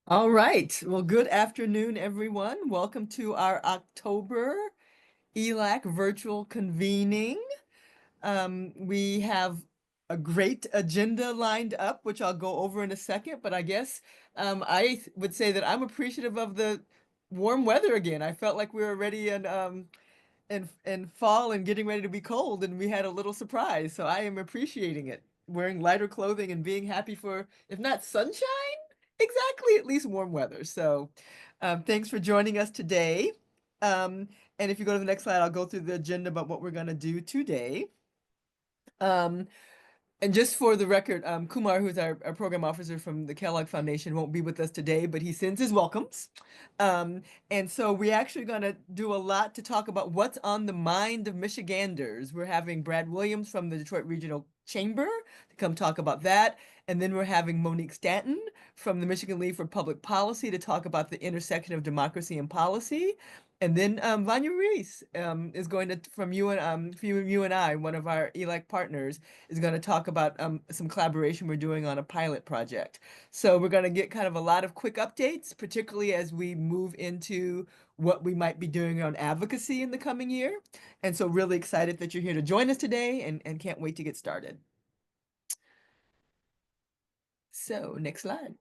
All right. Well, good afternoon, everyone. Welcome to our October ELAC virtual convening. We have a great agenda lined up, which I'll go over in a second, but I guess would say that I'm appreciative of the warm weather again. I felt like we were already in fall and getting ready to be cold, and we had a little surprise. So I am appreciating it. Wearing lighter clothing and being happy for, if not sunshine, exactly, at least warm weather. So thanks for joining us today. And if you go to the next slide, I'll go through the agenda about what we're going to do today. Um, and just for the record, Kumar, who's our program officer from the Kellogg Foundation, won't be with us today, but he sends his welcomes. And so we're actually going to do a lot to talk about what's on the mind of Michiganders. We're having Brad Williams from the Detroit Regional Chamber to come talk about that. And then we're having Monique Stanton from the Michigan League for Public Policy to talk about the intersection of democracy and policy. And then Vanya Reese is going to, from you and I, one of our ELEC partners, is going to talk about some collaboration we're doing on a pilot project. So we're going to get kind of a lot of quick updates, particularly as we move into what we might be doing on advocacy in the coming year. And so really excited that you're here to join us today and can't wait to get started. So next slide.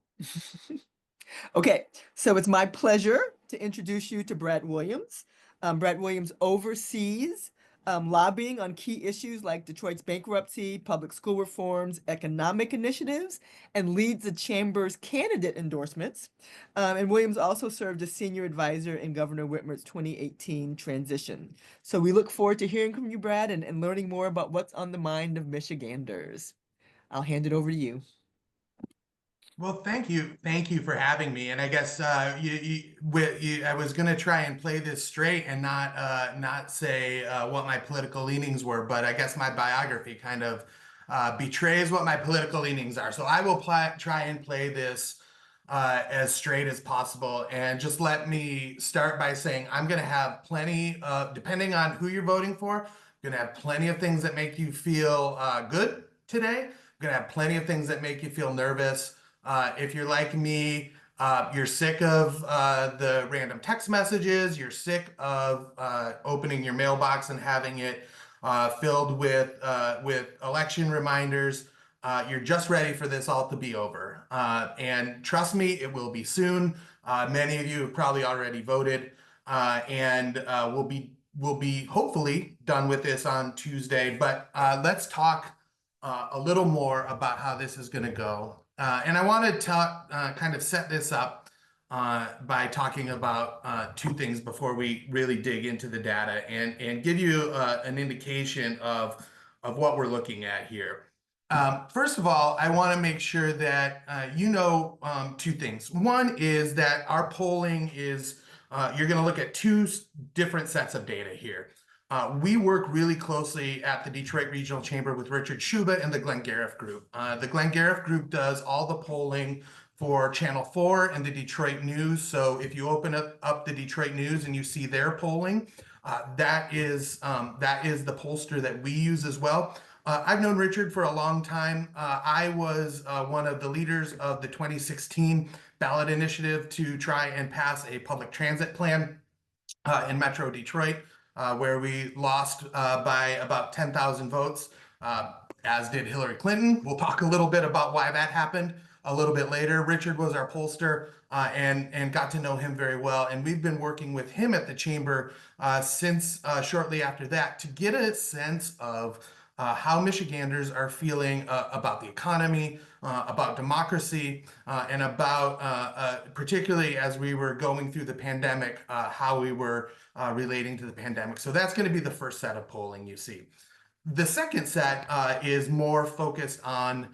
Okay, so it's my pleasure to introduce you to Brad Williams. Brad Williams oversees lobbying on key issues like Detroit's bankruptcy, public school reforms, economic initiatives, and leads the Chamber's candidate endorsements. And Williams also served as senior advisor in Governor Whitmer's 2018 transition. So we look forward to hearing from you, Brad, and learning more about what's on the mind of Michiganders. I'll hand it over to you. Well, thank you. Thank you for having me. And I guess I was going to try and play this straight and not say what my political leanings were, but I guess my biography kind of betrays what my political leanings are. So I will try and play this as straight as possible. And just let me start by saying I'm going to have plenty of, depending on who you're voting for, I'm going to have plenty of things that make you feel good today. I'm going to have plenty of things that make you feel nervous. If you're like me, you're sick of the random text messages, you're sick of opening your mailbox and having it filled with election reminders. You're just ready for this all to be over. And trust me, it will be soon. Many of you have probably already voted, and we'll be hopefully done with this on Tuesday. But let's talk a little more about how this is going to go. And I want to talk, kind of set this up by talking about two things before we really dig into the data and give you an indication of what we're looking at here. First of all, I want to make sure that you know two things. One is that our polling is, you're going to look at two different sets of data here. We work really closely at the Detroit Regional Chamber with Richard Schuba and the Glenn Gariff Group. The Glenn Gariff Group does all the polling for Channel 4 and the Detroit News. So if you open up the Detroit News and you see their polling, that is the pollster that we use as well. I've known Richard for a long time. I was one of the leaders of the 2016 ballot initiative to try and pass a public transit plan in Metro Detroit. Where we lost by about 10,000 votes, as did Hillary Clinton. We'll talk a little bit about why that happened a little bit later. Richard was our pollster and got to know him very well. And we've been working with him at the Chamber since shortly after that to get a sense of how Michiganders are feeling about the economy, about democracy, and about, particularly as we were going through the pandemic, how we were relating to the pandemic. So that's going to be the first set of polling you see. The second set is more focused on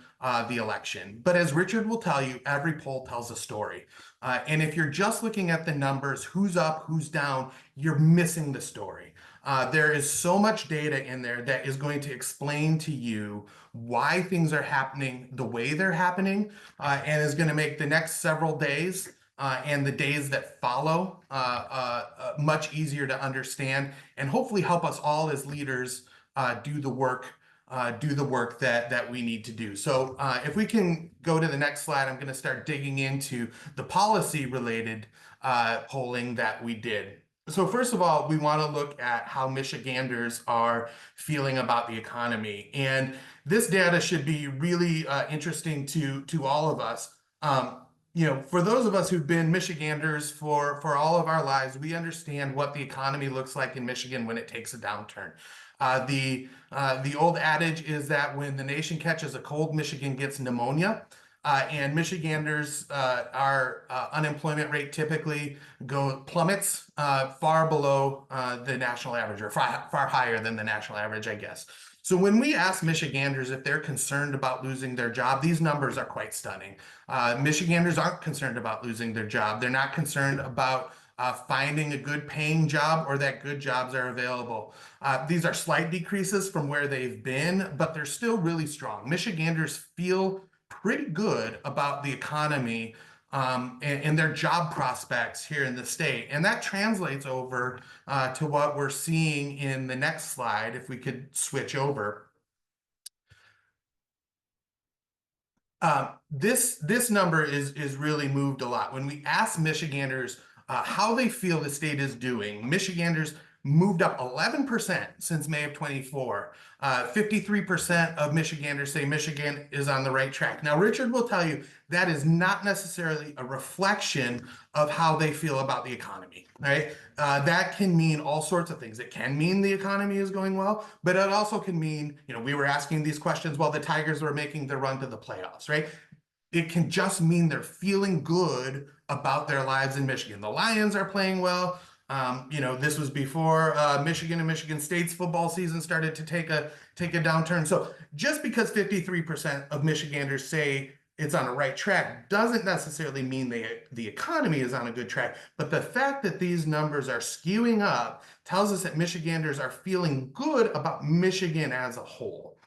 the election. But as Richard will tell you, every poll tells a story. And if you're just looking at the numbers, who's up, who's down, you're missing the story. There is so much data in there that is going to explain to you why things are happening the way they're happening, and is going to make the next several days and the days that follow much easier to understand, and hopefully help us all as leaders do the work do the work that we need to do. So if we can go to the next slide, I'm going to start digging into the policy related polling that we did. So first of all, we want to look at how Michiganders are feeling about the economy. And this data should be really interesting to all of us. For those of us who've been Michiganders for all of our lives, we understand what the economy looks like in Michigan when it takes a downturn. The old adage is that when the nation catches a cold, Michigan gets pneumonia. And Michiganders, our unemployment rate typically plummets far below the national average, or far higher than the national average, I guess. So when we ask Michiganders if they're concerned about losing their job, these numbers are quite stunning. Michiganders aren't concerned about losing their job. They're not concerned about finding a good paying job or that good jobs are available. These are slight decreases from where they've been, but they're still really strong. Michiganders feel pretty good about the economy and their job prospects here in the state. And that translates over to what we're seeing in the next slide, if we could switch over. This number is really moved a lot. When we ask Michiganders how they feel the state is doing, Michiganders moved up 11% since May of 24. 53% of Michiganders say Michigan is on the right track. Now, Richard will tell you that is not necessarily a reflection of how they feel about the economy, right? That can mean all sorts of things. It can mean the economy is going well, but it also can mean, we were asking these questions while the Tigers were making their run to the playoffs, right? It can just mean they're feeling good about their lives in Michigan. The Lions are playing well. This was before Michigan and Michigan State's football season started to take a downturn. So just because 53% of Michiganders say it's on a right track doesn't necessarily mean the economy is on a good track. But the fact that these numbers are skewing up tells us that Michiganders are feeling good about Michigan as a whole.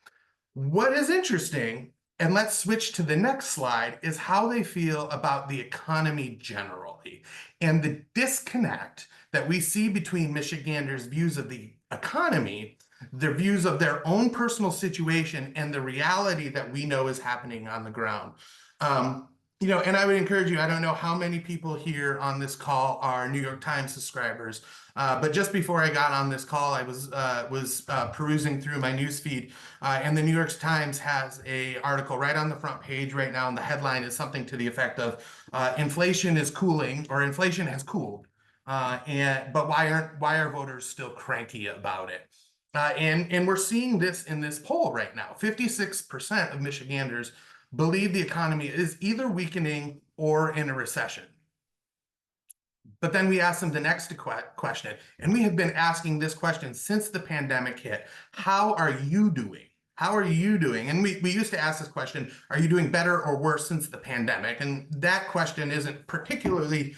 What is interesting, and let's switch to the next slide, is how they feel about the economy generally. And the disconnect that we see between Michiganders' views of the economy, their views of their own personal situation, and the reality that we know is happening on the ground. And I would encourage you, I don't know how many people here on this call are New York Times subscribers, but just before I got on this call, I was perusing through my news feed, and the New York Times has an article right on the front page right now, and the headline is something to the effect of inflation is cooling, or inflation has cooled. But why are voters still cranky about it? And we're seeing this in this poll right now. 56% of Michiganders believe the economy is either weakening or in a recession. But then we asked them the next question, and we have been asking this question since the pandemic hit. How are you doing? How are you doing? And we used to ask this question, are you doing better or worse since the pandemic? And that question isn't particularly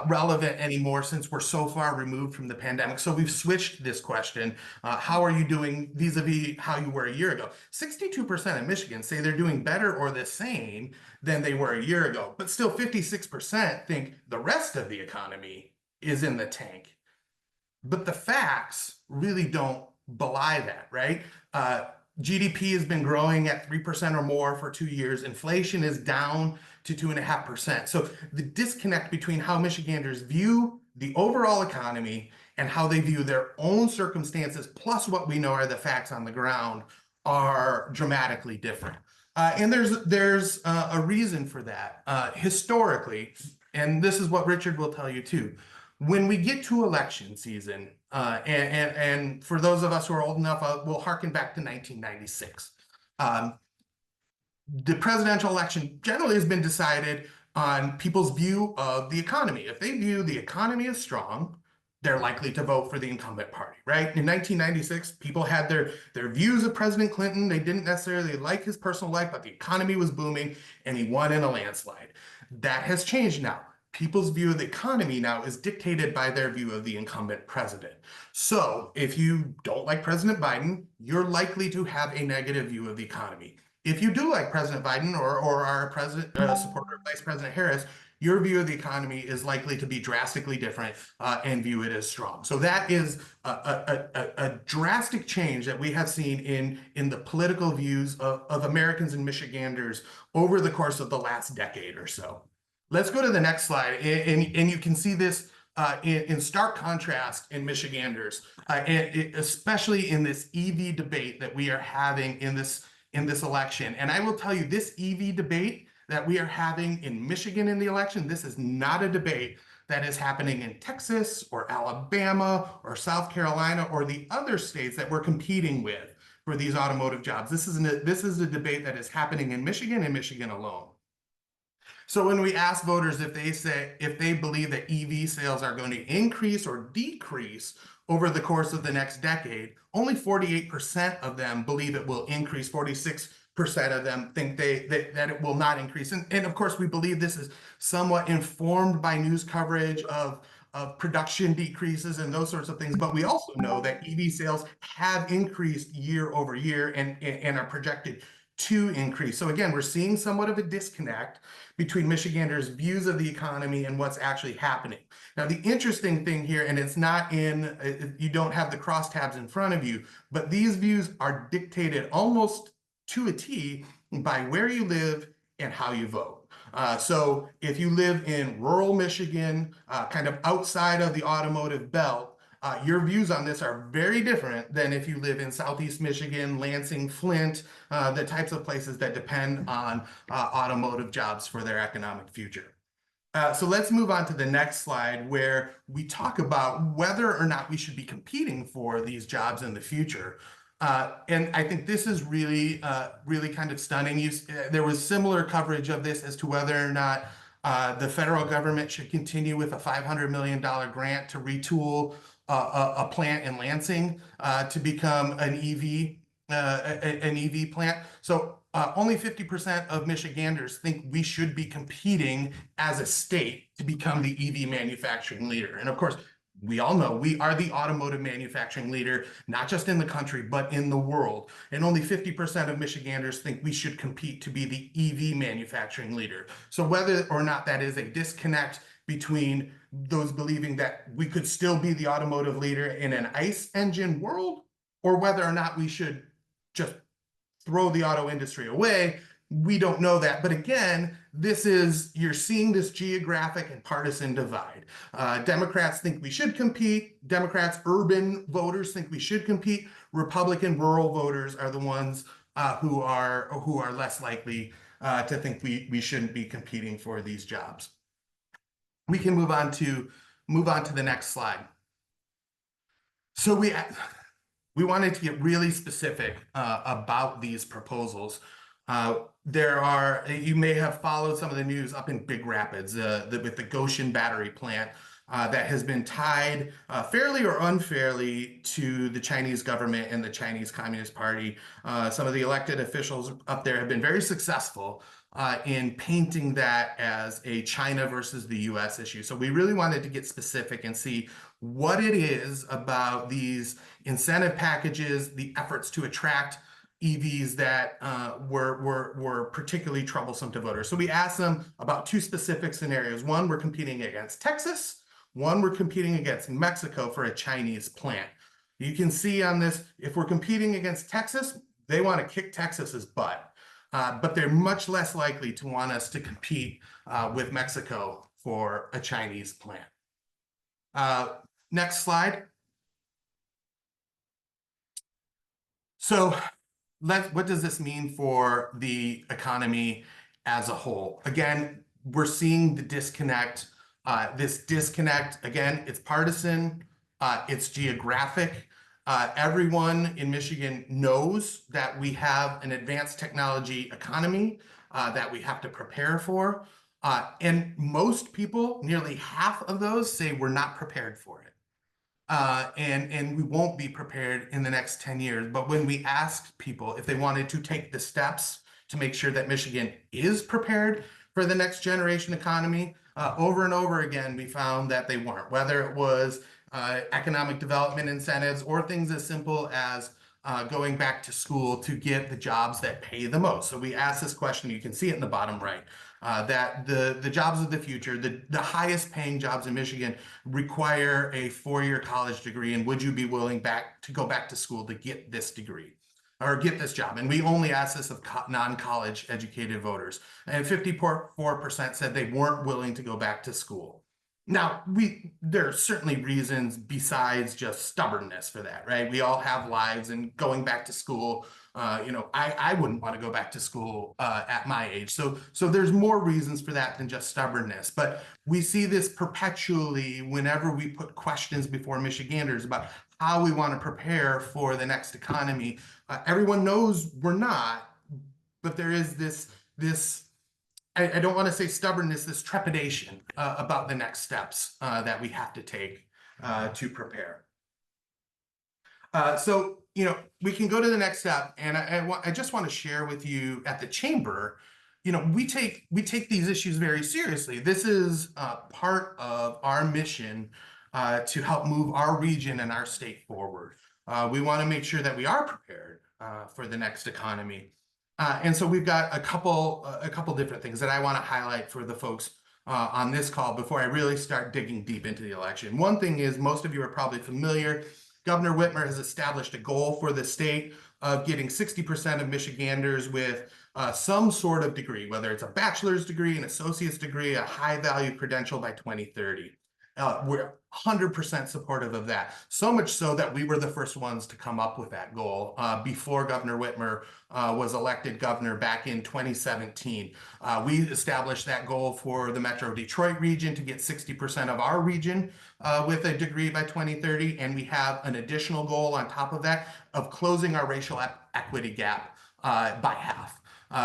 relevant anymore since we're so far removed from the pandemic. So we've switched this question. How are you doing vis-a-vis how you were a year ago? 62% of Michigan say they're doing better or the same than they were a year ago, but still 56% think the rest of the economy is in the tank. But the facts really don't belie that, right? GDP has been growing at 3% or more for 2 years. Inflation is down to 2.5%. So the disconnect between how Michiganders view the overall economy and how they view their own circumstances, plus what we know are the facts on the ground, are dramatically different. And there's a reason for that. Historically, and this is what Richard will tell you too, when we get to election season, and for those of us who are old enough, we'll harken back to 1996. The presidential election generally has been decided on people's view of the economy. If they view the economy as strong, they're likely to vote for the incumbent party, right? In 1996, people had their views of President Clinton. They didn't necessarily like his personal life, but the economy was booming and he won in a landslide. That has changed now. People's view of the economy now is dictated by their view of the incumbent president. So if you don't like President Biden, you're likely to have a negative view of the economy. If you do like President Biden or are a supporter of Vice President Harris, your view of the economy is likely to be drastically different and view it as strong. So that is a drastic change that we have seen in the political views of Americans and Michiganders over the course of the last decade or so. Let's go to the next slide, and you can see this in stark contrast in Michiganders, especially in this EV debate that we are having in this election. And I will tell you, this EV debate that we are having in Michigan in the election, this is not a debate that is happening in Texas or Alabama or South Carolina or the other states that we're competing with for these automotive jobs. This is a debate that is happening in Michigan and Michigan alone. So when we ask voters if they believe that EV sales are going to increase or decrease over the course of the next decade, only 48% of them believe it will increase. 46% of them think that it will not increase. And of course, we believe this is somewhat informed by news coverage of production decreases and those sorts of things. But we also know that EV sales have increased year over year and are projected to increase. So again, we're seeing somewhat of a disconnect between Michiganders' views of the economy and what's actually happening. Now, the interesting thing here, and it's not you don't have the crosstabs in front of you, but these views are dictated almost to a T by where you live and how you vote. So if you live in rural Michigan, kind of outside of the automotive belt, your views on this are very different than if you live in Southeast Michigan, Lansing, Flint, the types of places that depend on automotive jobs for their economic future. So let's move on to the next slide, where we talk about whether or not we should be competing for these jobs in the future. And I think this is really kind of stunning. There was similar coverage of this as to whether or not the federal government should continue with a $500 million grant to retool a plant in Lansing to become an EV plant. So only 50% of Michiganders think we should be competing as a state to become the EV manufacturing leader. And of course, we all know we are the automotive manufacturing leader, not just in the country, but in the world. And only 50% of Michiganders think we should compete to be the EV manufacturing leader. So whether or not that is a disconnect between those believing that we could still be the automotive leader in an ICE engine world, or whether or not we should just throw the auto industry away, we don't know that. But again, you're seeing this geographic and partisan divide. Democrats think we should compete. Democrats, urban voters think we should compete. Republican rural voters are the ones who are less likely to think we shouldn't be competing for these jobs. We can move on to the next slide. So we wanted to get really specific about these proposals. You may have followed some of the news up in Big Rapids with the Goshen battery plant that has been tied fairly or unfairly to the Chinese government and the Chinese Communist Party. Some of the elected officials up there have been very successful in painting that as a China versus the US issue. So we really wanted to get specific and see what it is about these incentive packages, the efforts to attract EVs that were particularly troublesome to voters. So we asked them about two specific scenarios. One, we're competing against Texas. One, we're competing against Mexico for a Chinese plant. You can see on this, if we're competing against Texas, they want to kick Texas's butt. But they're much less likely to want us to compete with Mexico for a Chinese plant. Next slide. So what does this mean for the economy as a whole? Again, we're seeing the disconnect. This disconnect, again, it's partisan, it's geographic. Everyone in Michigan knows that we have an advanced technology economy that we have to prepare for. And most people, nearly half of those, say we're not prepared for it. And we won't be prepared in the next 10 years. But when we asked people if they wanted to take the steps to make sure that Michigan is prepared for the next generation economy, over and over again, we found that they weren't, whether it was economic development incentives or things as simple as going back to school to get the jobs that pay the most. So we asked this question, you can see it in the bottom right, that the jobs of the future, the highest paying jobs in Michigan require a 4-year college degree, and would you be willing to go back to school to get this degree or get this job? And we only asked this of non-college educated voters, and 54% said they weren't willing to go back to school. Now, there are certainly reasons besides just stubbornness for that, right? We all have lives, and going back to school, I wouldn't want to go back to school at my age. So there's more reasons for that than just stubbornness. But we see this perpetually whenever we put questions before Michiganders about how we want to prepare for the next economy. Everyone knows we're not, but there is this I don't want to say stubbornness, this trepidation about the next steps that we have to take to prepare. So, we can go to the next step, and I just want to share with you at the chamber, we take these issues very seriously. This is part of our mission to help move our region and our state forward. We want to make sure that we are prepared for the next economy. And so we've got a couple different things that I want to highlight for the folks on this call before I really start digging deep into the election. One thing is, most of you are probably familiar, Governor Whitmer has established a goal for the state of getting 60% of Michiganders with some sort of degree, whether it's a bachelor's degree, an associate's degree, a high-value credential by 2030. We're 100% supportive of that. So much so that we were the first ones to come up with that goal before Governor Whitmer was elected governor back in 2017. We established that goal for the Metro Detroit region to get 60% of our region with a degree by 2030. And we have an additional goal on top of that of closing our racial equity gap by half.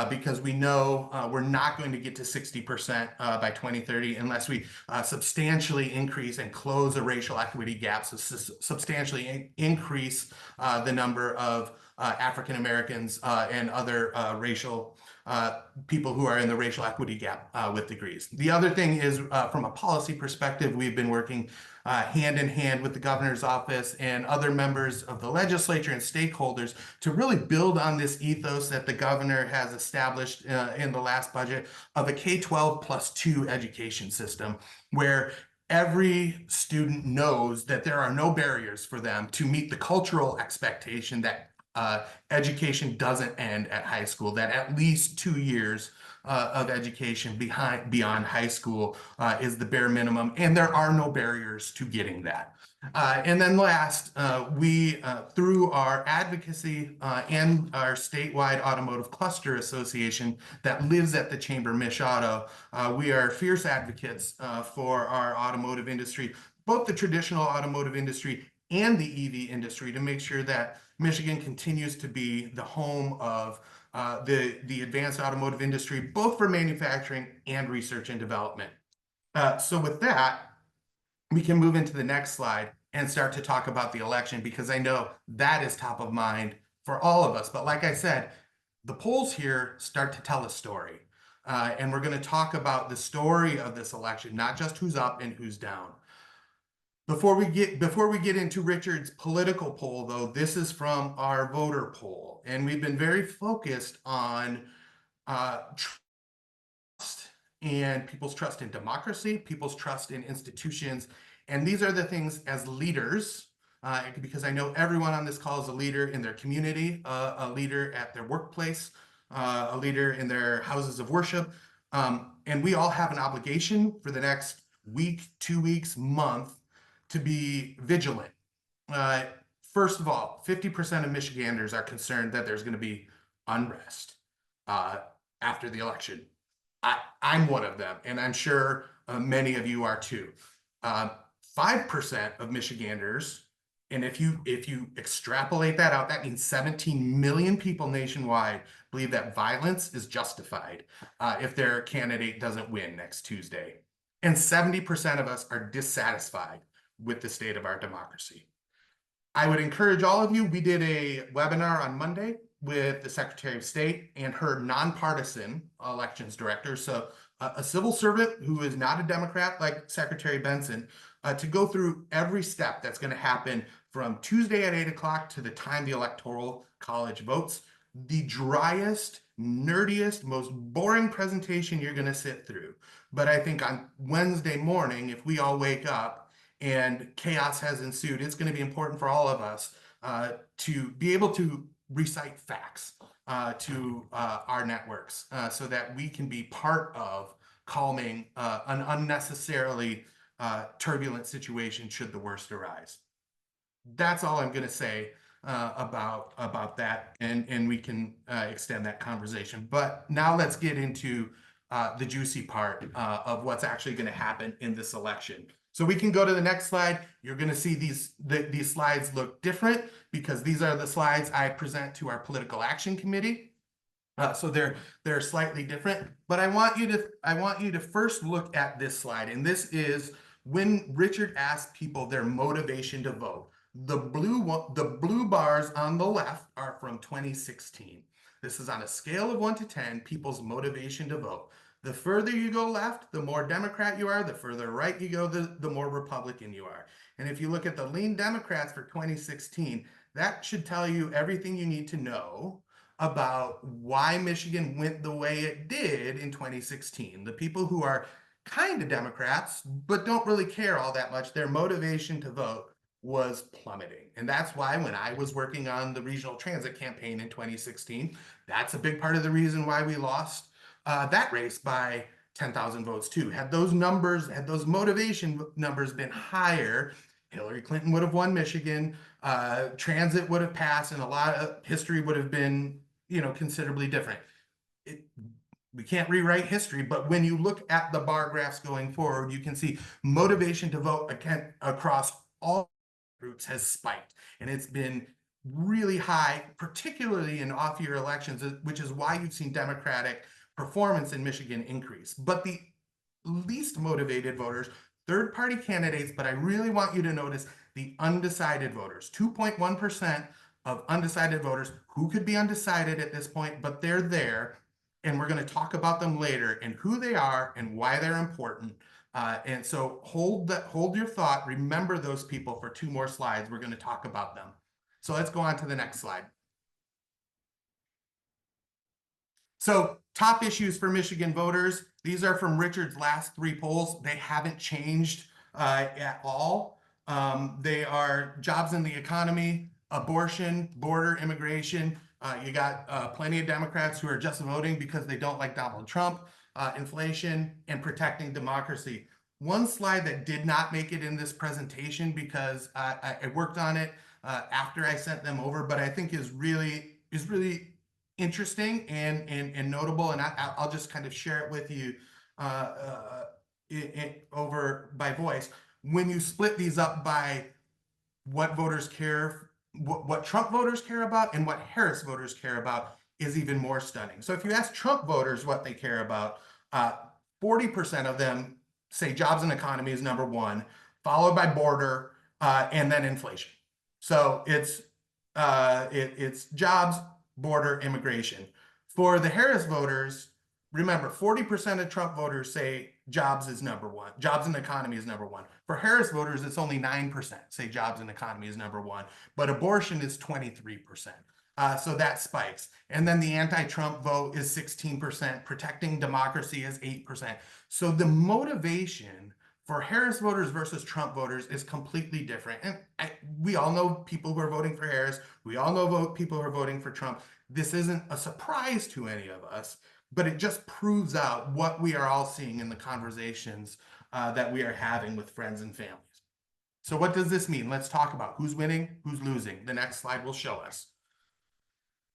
Because we know we're not going to get to 60% by 2030 unless we substantially increase and close the racial equity gap, so substantially increase the number of African Americans and other racial people who are in the racial equity gap with degrees. The other thing is, from a policy perspective, we've been working hand in hand with the governor's office and other members of the legislature and stakeholders to really build on this ethos that the governor has established in the last budget of a K-12 +2 education system, where every student knows that there are no barriers for them to meet the cultural expectation that education doesn't end at high school, that at least 2 years of education beyond high school is the bare minimum, and there are no barriers to getting that. And then last, we, through our advocacy and our statewide automotive cluster association that lives at the Chamber, Mich Auto, we are fierce advocates for our automotive industry, both the traditional automotive industry and the EV industry, to make sure that Michigan continues to be the home of the advanced automotive industry, both for manufacturing and research and development. So with that, we can move into the next slide and start to talk about the election, because I know that is top of mind for all of us. But like I said, the polls here start to tell a story. And we're going to talk about the story of this election, not just who's up and who's down. Before we get into Richard's political poll, though, this is from our voter poll, and we've been very focused on trust and people's trust in democracy, people's trust in institutions, and these are the things as leaders, because I know everyone on this call is a leader in their community, a leader at their workplace, a leader in their houses of worship, and we all have an obligation for the next week, 2 weeks, month, to be vigilant. First of all, 50% of Michiganders are concerned that there's going to be unrest after the election. I'm one of them, and I'm sure many of you are too. 5% of Michiganders, and if you extrapolate that out, that means 17 million people nationwide believe that violence is justified if their candidate doesn't win next Tuesday. And 70% of us are dissatisfied with the state of our democracy. I would encourage all of you, we did a webinar on Monday with the Secretary of State and her nonpartisan elections director, so a civil servant who is not a Democrat like Secretary Benson, to go through every step that's going to happen from Tuesday at 8 o'clock to the time the Electoral College votes. The driest, nerdiest, most boring presentation you're going to sit through. But I think on Wednesday morning, if we all wake up and chaos has ensued, it's going to be important for all of us to be able to recite facts to our networks so that we can be part of calming an unnecessarily turbulent situation should the worst arise. That's all I'm going to say about that, and we can extend that conversation. But now let's get into the juicy part of what's actually going to happen in this election. So we can go to the next slide. You're going to see these slides look different because these are the slides I present to our political action committee. So they're slightly different, but I want you to first look at this slide, and this is when Richard asked people their motivation to vote. The blue bars on the left are from 2016. This is on a scale of 1 to 10, people's motivation to vote. The further you go left, the more Democrat you are. The further right you go, the more Republican you are. And if you look at the lean Democrats for 2016, that should tell you everything you need to know about why Michigan went the way it did in 2016. The people who are kind of Democrats, but don't really care all that much, their motivation to vote was plummeting. And that's why when I was working on the regional transit campaign in 2016, that's a big part of the reason why we lost that race by 10,000 votes too. Had those motivation numbers been higher, Hillary Clinton would have won Michigan, transit would have passed, and a lot of history would have been, considerably different. We can't rewrite history, but when you look at the bar graphs going forward, you can see motivation to vote across all groups has spiked, and it's been really high, particularly in off-year elections, which is why you've seen Democratic performance in Michigan increase. But the least motivated voters, third-party candidates, but I really want you to notice the undecided voters, 2.1% of undecided voters. Who could be undecided at this point, but they're there, and we're going to talk about them later and who they are and why they're important. And so hold your thought. Remember those people for 2 more slides. We're going to talk about them. So let's go on to the next slide. So top issues for Michigan voters. These are from Richard's last 3 polls. They haven't changed at all. They are jobs in the economy, abortion, border immigration. You got plenty of Democrats who are just voting because they don't like Donald Trump, inflation, and protecting democracy. One slide that did not make it in this presentation because I worked on it after I sent them over, but I think is really interesting and notable, and I'll just kind of share it with you over by voice. When you split these up by what voters care, what Trump voters care about and what Harris voters care about is even more stunning. So if you ask Trump voters what they care about, 40% of them say jobs and economy is number 1, followed by border and then inflation. So it's jobs, border, immigration. For the Harris voters, remember, 40% of Trump voters say jobs is number 1. Jobs and economy is number 1. For Harris voters, it's only 9% say jobs and economy is number 1, but abortion is 23%. So that spikes. And then the anti-Trump vote is 16%. Protecting democracy is 8%. So the motivation for Harris voters versus Trump voters is completely different. And we all know people who are voting for Harris. We all know people who are voting for Trump. This isn't a surprise to any of us, but it just proves out what we are all seeing in the conversations that we are having with friends and families. So what does this mean? Let's talk about who's winning, who's losing. The next slide will show us.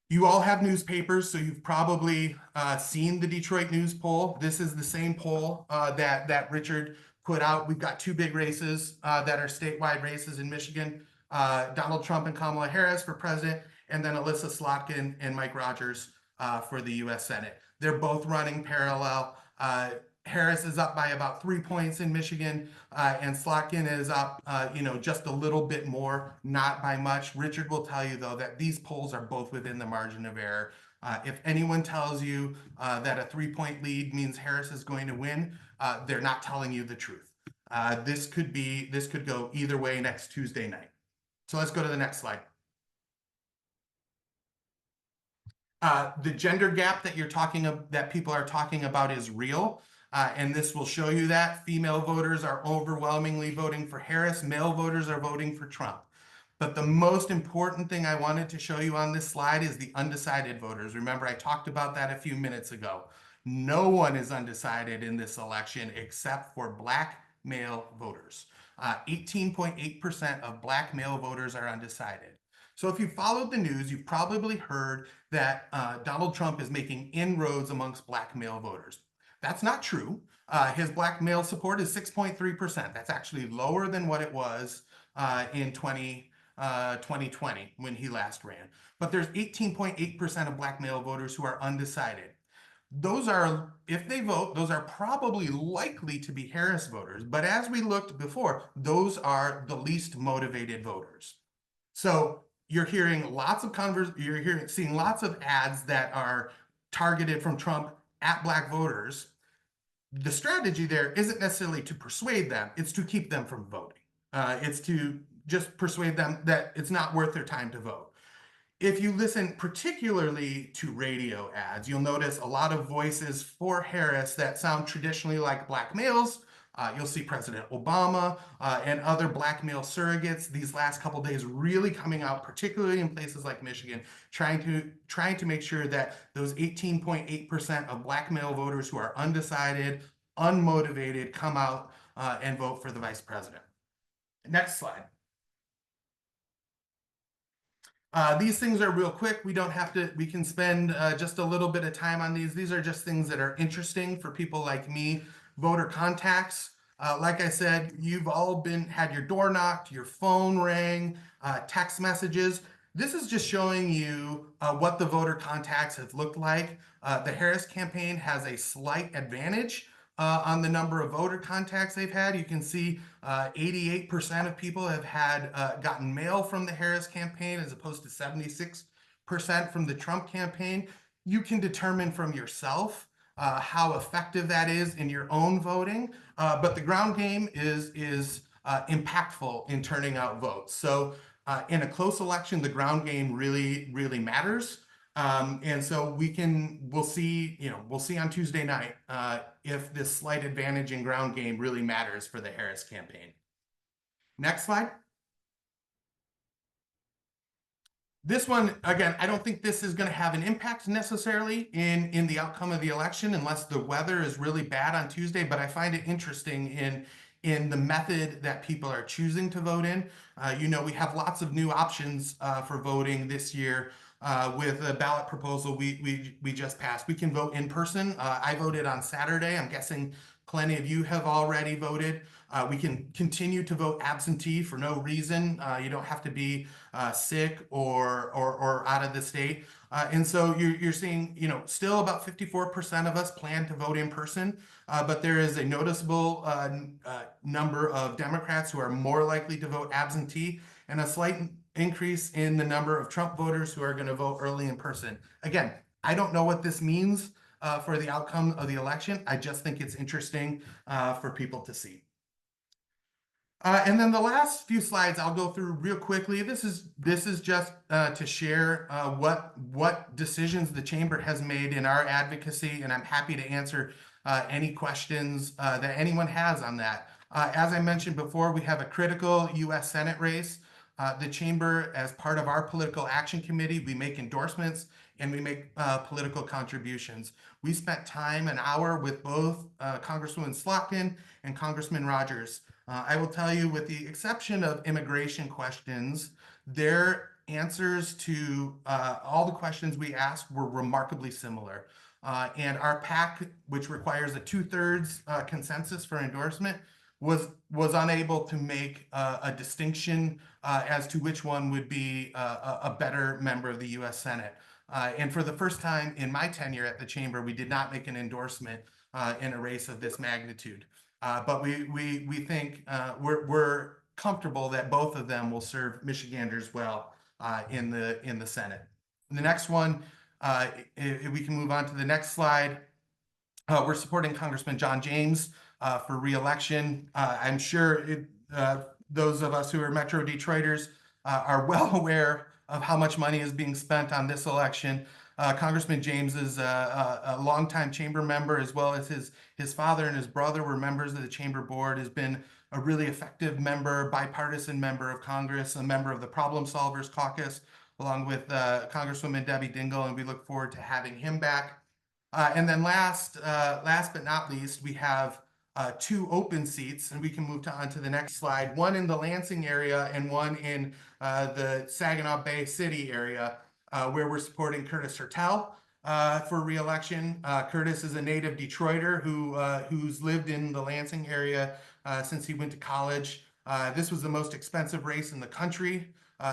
You all have newspapers, so you've probably seen the Detroit News poll. This is the same poll that Richard put out. We've got 2 big races that are statewide races in Michigan. Donald Trump and Kamala Harris for president, and then Alyssa Slotkin and Mike Rogers for the U.S. Senate. They're both running parallel. Harris is up by about 3 points in Michigan, and Slotkin is up, just a little bit more, not by much. Richard will tell you, though, that these polls are both within the margin of error. If anyone tells you that a 3-point lead means Harris is going to win, they're not telling you the truth. This could go either way next Tuesday night. So let's go to the next slide. The gender gap that that people are talking about is real. And this will show you that female voters are overwhelmingly voting for Harris. Male voters are voting for Trump. But the most important thing I wanted to show you on this slide is the undecided voters. Remember, I talked about that a few minutes ago. No one is undecided in this election except for Black male voters. 18.8% of Black male voters are undecided. So if you followed the news, you've probably heard that Donald Trump is making inroads amongst Black male voters. That's not true. His Black male support is 6.3%. That's actually lower than what it was in 2020 when he last ran. But there's 18.8% of Black male voters who are undecided. Those are, if they vote, those are probably likely to be Harris voters. But as we looked before, those are the least motivated voters. So you're hearing seeing lots of ads that are targeted from Trump at Black voters. The strategy there isn't necessarily to persuade them, it's to keep them from voting. It's to just persuade them that it's not worth their time to vote. If you listen particularly to radio ads, you'll notice a lot of voices for Harris that sound traditionally like Black males. You'll see President Obama and other Black male surrogates these last couple days really coming out, particularly in places like Michigan, trying to make sure that those 18.8% of Black male voters who are undecided, unmotivated, come out and vote for the vice president. Next slide. These things are real quick. We don't have to, we can spend just a little bit of time on these. These are just things that are interesting for people like me. Voter contacts. Like I said, you've all had your door knocked, your phone rang, text messages. This is just showing you what the voter contacts have looked like. The Harris campaign has a slight advantage on the number of voter contacts they've had. You can see 88% of people have gotten mail from the Harris campaign as opposed to 76% from the Trump campaign. You can determine from yourself how effective that is in your own voting, but the ground game is impactful in turning out votes. So in a close election, the ground game really, really matters. And so we'll see on Tuesday night if this slight advantage in ground game really matters for the Harris campaign. Next slide. This one, again, I don't think this is going to have an impact necessarily in the outcome of the election unless the weather is really bad on Tuesday, but I find it interesting in the method that people are choosing to vote in. We have lots of new options for voting this year. With a ballot proposal we just passed. We can vote in person. I voted on Saturday. I'm guessing plenty of you have already voted. We can continue to vote absentee for no reason. You don't have to be sick or out of the state. And so you're seeing, still about 54% of us plan to vote in person, but there is a noticeable number of Democrats who are more likely to vote absentee and a slight increase in the number of Trump voters who are going to vote early in person. Again, I don't know what this means for the outcome of the election. I just think it's interesting for people to see. And then the last few slides I'll go through real quickly. This is just to share what decisions the chamber has made in our advocacy, and I'm happy to answer any questions that anyone has on that. As I mentioned before, we have a critical U.S. Senate race. The chamber, as part of our political action committee, we make endorsements and we make political contributions. We spent an hour with both Congresswoman Slotkin and Congressman Rogers. I will tell you, with the exception of immigration questions, their answers to all the questions we asked were remarkably similar. And our PAC, which requires a 2/3 consensus for endorsement, was unable to make a distinction as to which one would be a better member of the U.S. Senate. And for the first time in my tenure at the chamber, we did not make an endorsement in a race of this magnitude. But we think we're comfortable that both of them will serve Michiganders well in the Senate. The next one, if we can move on to the next slide. We're supporting Congressman John James for re-election. I'm sure those of us who are Metro Detroiters are well aware of how much money is being spent on this election. Congressman James is a longtime chamber member, as well as his father and his brother were members of the chamber board, has been a really effective member, bipartisan member of Congress, a member of the Problem Solvers Caucus, along with Congresswoman Debbie Dingell, and we look forward to having him back. And then last but not least, we have 2 open seats, and we can move on to the next slide. One in the Lansing area and one in the Saginaw Bay City area, where we're supporting Curtis Hertel for re-election. Curtis is a native Detroiter who's lived in the Lansing area since he went to college. This was the most expensive race in the country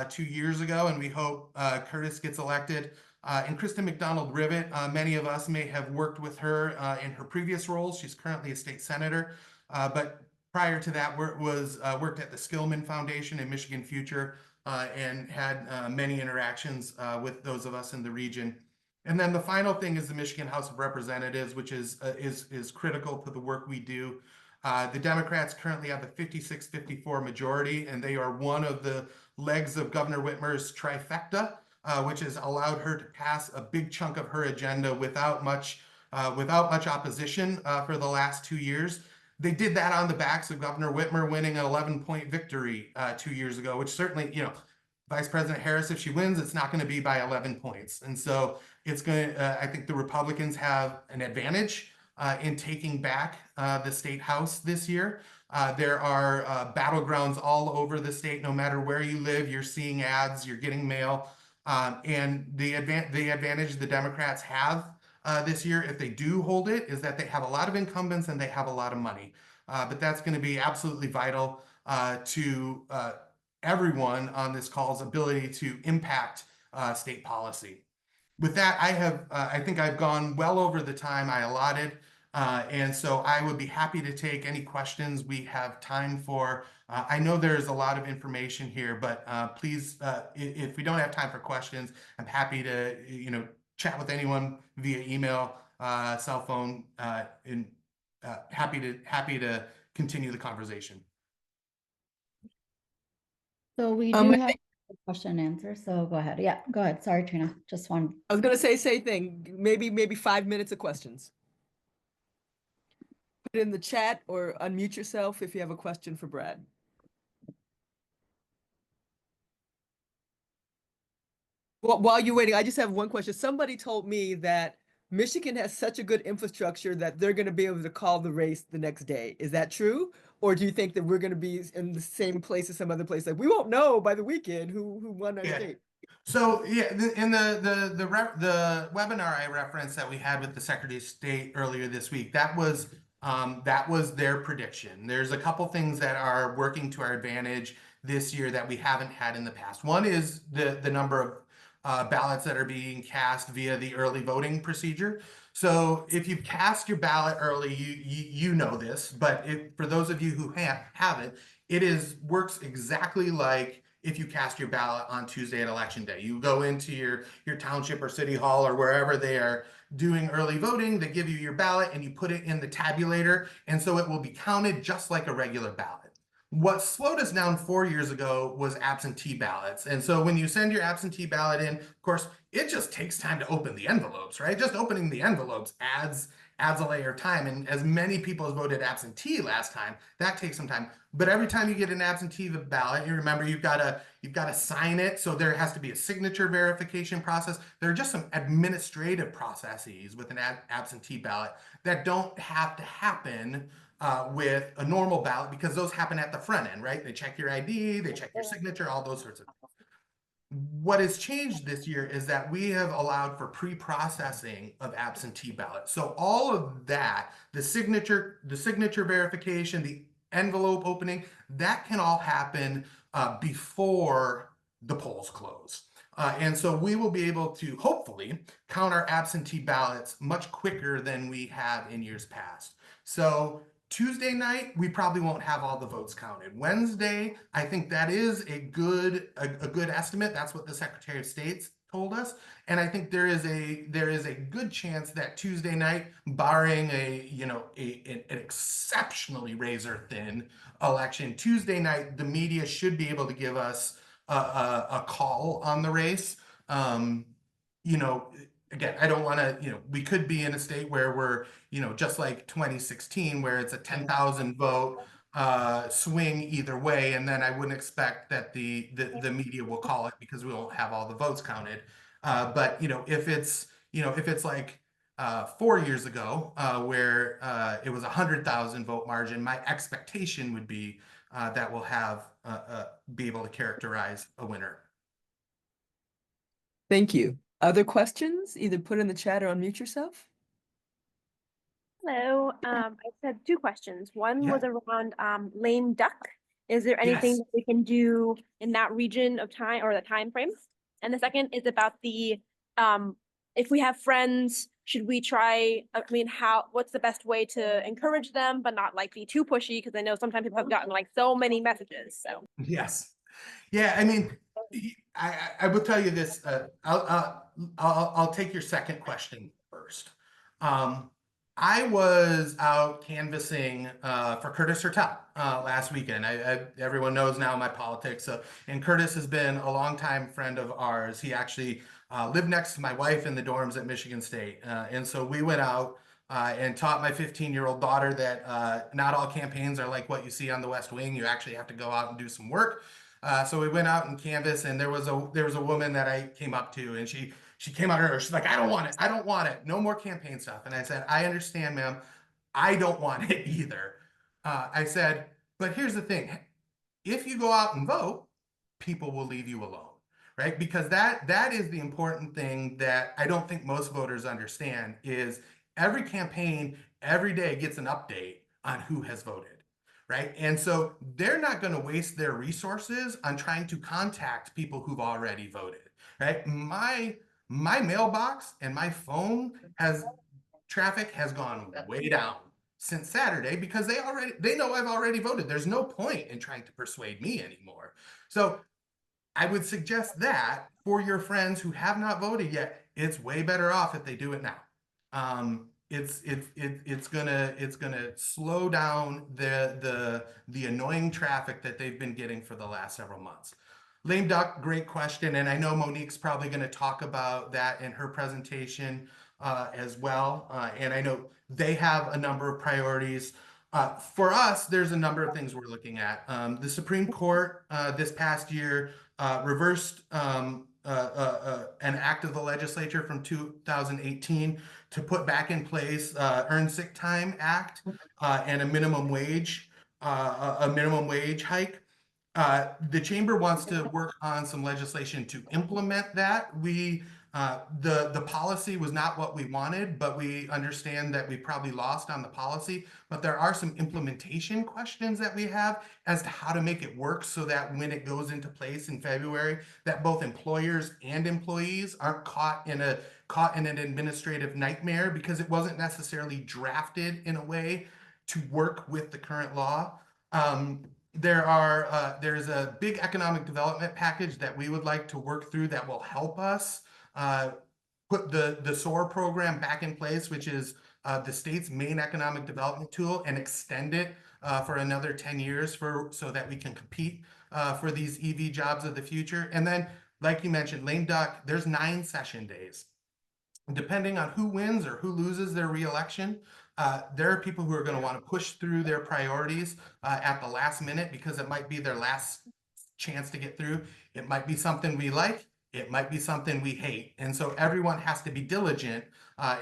2 years ago, and we hope Curtis gets elected. And Kristen McDonald-Rivet, many of us may have worked with her in her previous roles. She's currently a state senator, but prior to that worked at the Skillman Foundation in Michigan Future and had many interactions with those of us in the region. And then the final thing is the Michigan House of Representatives, which is critical to the work we do. The Democrats currently have the 56-54 majority, and they are one of the legs of Governor Whitmer's trifecta, which has allowed her to pass a big chunk of her agenda without much opposition for the last 2 years. They did that on the backs of Governor Whitmer winning an 11-point victory 2 years ago, which certainly, Vice President Harris, if she wins, it's not going to be by 11 points. And so it's going to, I think the Republicans have an advantage in taking back the state house this year. There are battlegrounds all over the state. No matter where you live, you're seeing ads, you're getting mail. And the advantage the Democrats have this year, if they do hold it, is that they have a lot of incumbents and they have a lot of money. But that's going to be absolutely vital to everyone on this call's ability to impact state policy. With that, I think I've gone well over the time I allotted. And so I would be happy to take any questions we have time for. I know there's a lot of information here, but please, if we don't have time for questions, I'm happy to, chat with anyone via email, cell phone, and happy to continue the conversation. So we do have a question and answer. So go ahead. Yeah, go ahead. Sorry, Trina. Just one. I was going to say same thing. Maybe 5 minutes of questions. Put it in the chat or unmute yourself if you have a question for Brad. Well, while you're waiting, I just have one question. Somebody told me that Michigan has such a good infrastructure that they're going to be able to call the race the next day. Is that true? Or do you think that we're going to be in the same place as some other place? Like we won't know by the weekend who won our state. So yeah, in the webinar I referenced that we had with the Secretary of State earlier this week, that was their prediction. There's a couple things that are working to our advantage this year that we haven't had in the past. One is the number of ballots that are being cast via the early voting procedure. So if you cast your ballot early, you know this, but for those of you who haven't, works exactly like if you cast your ballot on Tuesday at election day. You go into your township or city hall or wherever they are doing early voting, they give you your ballot and you put it in the tabulator, and so it will be counted just like a regular ballot. What slowed us down 4 years ago was absentee ballots. And so when you send your absentee ballot in, of course, it just takes time to open the envelopes, right? Just opening the envelopes adds a layer of time. And as many people as voted absentee last time, that takes some time. But every time you get an absentee ballot, you remember you've got to sign it. So there has to be a signature verification process. There are just some administrative processes with an absentee ballot that don't have to happen with a normal ballot, because those happen at the front end, right? They check your ID, they check your signature, all those sorts of things. What has changed this year is that we have allowed for pre-processing of absentee ballots. So all of that, the signature verification, the envelope opening, that can all happen before the polls close. And so we will be able to hopefully count our absentee ballots much quicker than we have in years past. So Tuesday night, we probably won't have all the votes counted. Wednesday, I think that is a good estimate. That's what the Secretary of State told us. And I think there is a good chance that Tuesday night, barring an exceptionally razor thin election, Tuesday night, the media should be able to give us a call on the race. You know, again, I don't want to, we could be in a state where we're, just like 2016, where it's a 10,000 vote swing either way, and then I wouldn't expect that the media will call it because we won't have all the votes counted. But if it's like 4 years ago, where it was 100,000 vote margin, my expectation would be that we'll have be able to characterize a winner. Thank you. Other questions? Either put in the chat or unmute yourself. Hello. I had two questions. One Yeah. was around lame duck. Is there anything Yes. that we can do in that region of time or the time frame? And the second is about the if we have friends, should we try, I mean, what's the best way to encourage them, but not like be too pushy? Because I know sometimes people have gotten like so many messages. So Yes. Yeah, I mean, I will tell you this. I'll take your second question first. I was out canvassing for Curtis Hertel last weekend. Everyone knows now my politics. And Curtis has been a longtime friend of ours. He actually lived next to my wife in the dorms at Michigan State. And so we went out and taught my 15-year-old daughter that not all campaigns are like what you see on the West Wing. You actually have to go out and do some work. So we went out and canvassed, and there was a woman that I came up to, and she came out her, she's like, I don't want it. I don't want it. No more campaign stuff. And I said, I understand, ma'am. I don't want it either. I said, but here's the thing. If you go out and vote, people will leave you alone, right? Because that is the important thing that I don't think most voters understand is every campaign every day gets an update on who has voted. Right. And so they're not going to waste their resources on trying to contact people who've already voted. Right. My mailbox and my phone traffic has gone way down since Saturday because they know I've already voted. There's no point in trying to persuade me anymore. So I would suggest that for your friends who have not voted yet, it's way better off if they do it now. It's gonna slow down the annoying traffic that they've been getting for the last several months. Lame duck, great question, and I know Monique's probably going to talk about that in her presentation as well. And I know they have a number of priorities. For us, there's a number of things we're looking at. The Supreme Court this past year reversed an act of the legislature from 2018 to put back in place Earned Sick Time Act and a minimum wage hike. The chamber wants to work on some legislation to implement that. The policy was not what we wanted, but we understand that we probably lost on the policy. But there are some implementation questions that we have as to how to make it work so that when it goes into place in February, that both employers and employees aren't caught in an administrative nightmare because it wasn't necessarily drafted in a way to work with the current law. There's a big economic development package that we would like to work through that will help us put the SOAR program back in place, which is the state's main economic development tool, and extend it for another 10 years so that we can compete for these EV jobs of the future. And then, like you mentioned, lame duck, there's 9 session days. Depending on who wins or who loses their reelection, there are people who are going to want to push through their priorities at the last minute because it might be their last chance to get through. It might be something we like. It might be something we hate. And so everyone has to be diligent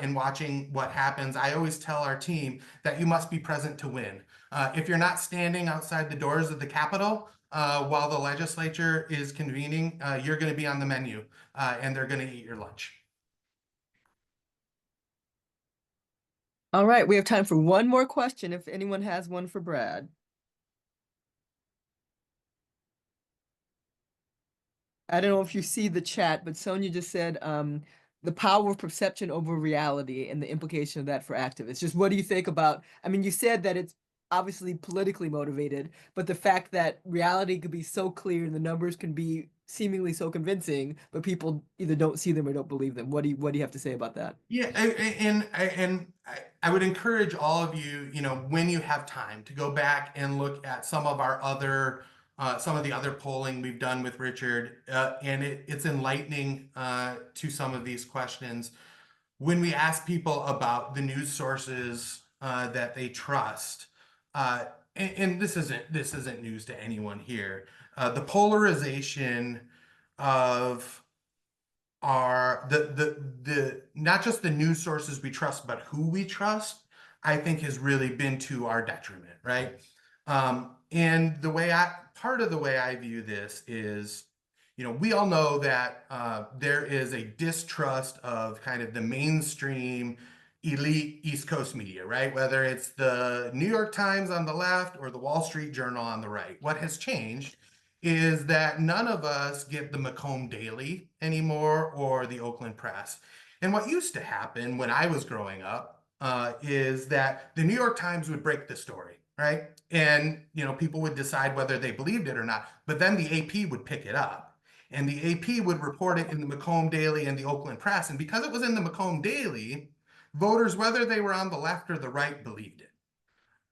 in watching what happens. I always tell our team that you must be present to win. If you're not standing outside the doors of the Capitol while the legislature is convening, you're going to be on the menu and they're going to eat your lunch. All right, we have time for one more question if anyone has one for Brad. I don't know if you see the chat, but Sonia just said the power of perception over reality and the implication of that for activists. Just what do you think about, I mean, you said that it's obviously politically motivated, but the fact that reality could be so clear and the numbers can be seemingly so convincing, but people either don't see them or don't believe them. What do you have to say about that? Yeah, and I would encourage all of you, when you have time, to go back and look at some of our other some of the other polling we've done with Richard, and it's enlightening to some of these questions. When we ask people about the news sources that they trust, and this isn't news to anyone here, the polarization of the not just the news sources we trust, but who we trust, I think has really been to our detriment, right? And part of the way I view this is, we all know that there is a distrust of kind of the mainstream elite East Coast media, right? Whether it's the New York Times on the left or the Wall Street Journal on the right. What has changed is that none of us get the Macomb Daily anymore or the Oakland Press. And what used to happen when I was growing up is that the New York Times would break the story, right? And, people would decide whether they believed it or not, but then the AP would pick it up. And the AP would report it in the Macomb Daily and the Oakland Press. And because it was in the Macomb Daily, voters, whether they were on the left or the right, believed it.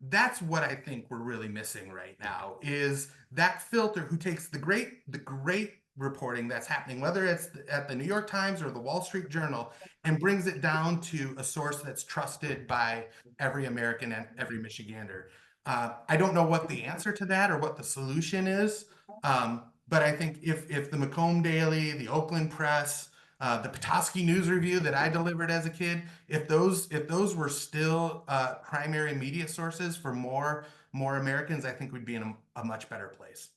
That's what I think we're really missing right now, is that filter who takes the great reporting that's happening, whether it's at the New York Times or the Wall Street Journal, and brings it down to a source that's trusted by every American and every Michigander. I don't know what the answer to that or what the solution is, but I think if the Macomb Daily, the Oakland Press, the Petoskey News Review that I delivered as a kid, if those were still primary media sources for more Americans, I think we'd be in a much better place.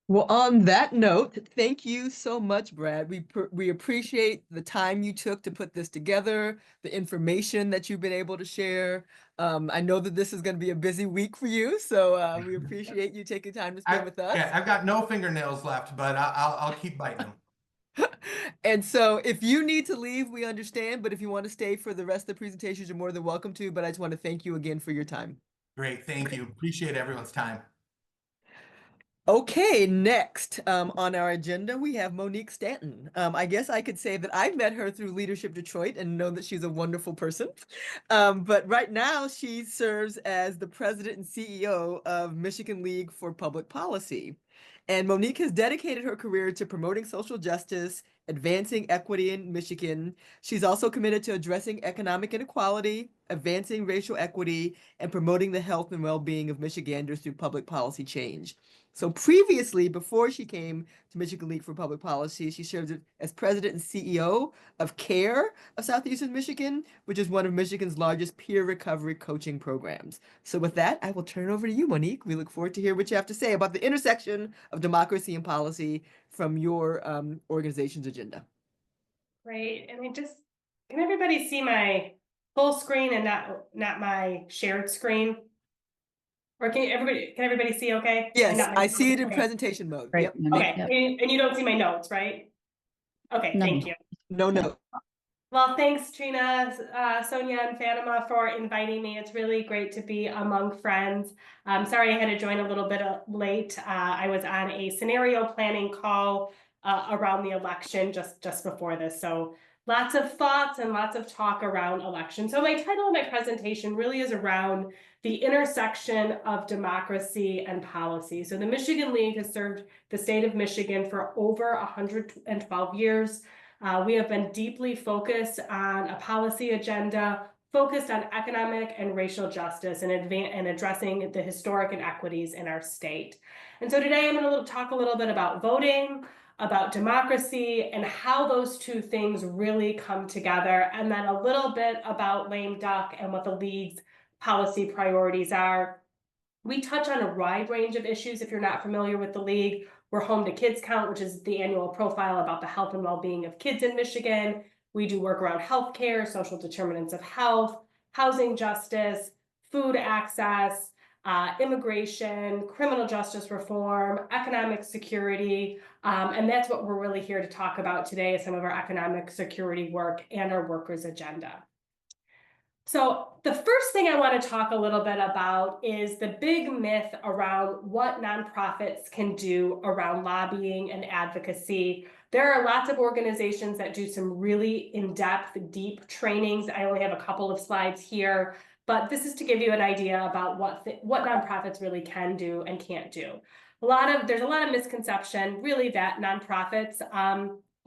Well, on that note, thank you so much, Brad. We appreciate the time you took to put this together, the information that you've been able to share. I know that this is going to be a busy week for you, so we appreciate you taking time to spend with us. Yeah, I've got no fingernails left, but I'll keep biting them. And so if you need to leave, we understand, but if you want to stay for the rest of the presentations, you're more than welcome to, but I just want to thank you again for your time. Great, thank you. Appreciate everyone's time. Okay, next on our agenda, we have Monique Stanton. I guess I could say that I've met her through Leadership Detroit and know that she's a wonderful person. But right now, she serves as the president and CEO of Michigan League for Public Policy. And Monique has dedicated her career to promoting social justice, advancing equity in Michigan. She's also committed to addressing economic inequality, advancing racial equity, and promoting the health and well-being of Michiganders through public policy change. So previously, before she came to Michigan League for Public Policy, she served as president and CEO of CARE of Southeastern Michigan, which is one of Michigan's largest peer recovery coaching programs. So with that, I will turn it over to you, Monique. We look forward to hear what you have to say about the intersection of democracy and policy from your organization's agenda. Great. And can everybody see my full screen and not my shared screen? Or can everybody see okay? Yes, I see it in okay. presentation mode. Right, Yep. Monique, Okay, yep. and you don't see my notes, right? Okay, No. thank you. No, no. Well, thanks, Trina, Sonia, and Fatima for inviting me. It's really great to be among friends. Sorry I had to join a little bit late. I was on a scenario planning call around the election just before this. So lots of thoughts and lots of talk around election. So my title of my presentation really is around the intersection of democracy and policy. So the Michigan League has served the state of Michigan for over 112 years. We have been deeply focused on a policy agenda focused on economic and racial justice and addressing the historic inequities in our state. And so today I'm going to talk a little bit about voting, about democracy, and how those two things really come together, and then a little bit about lame duck and what the League's policy priorities are. We touch on a wide range of issues. If you're not familiar with the League, we're home to Kids Count, which is the annual profile about the health and well-being of kids in Michigan. We do work around healthcare, social determinants of health, housing justice, food access, immigration, criminal justice reform, economic security, and that's what we're really here to talk about today, is some of our economic security work and our workers' agenda. So the first thing I want to talk a little bit about is the big myth around what nonprofits can do around lobbying and advocacy. There are lots of organizations that do some really in-depth, deep trainings. I only have a couple of slides here but this is to give you an idea about what nonprofits really can do and can't do. There's a lot of misconception really that nonprofits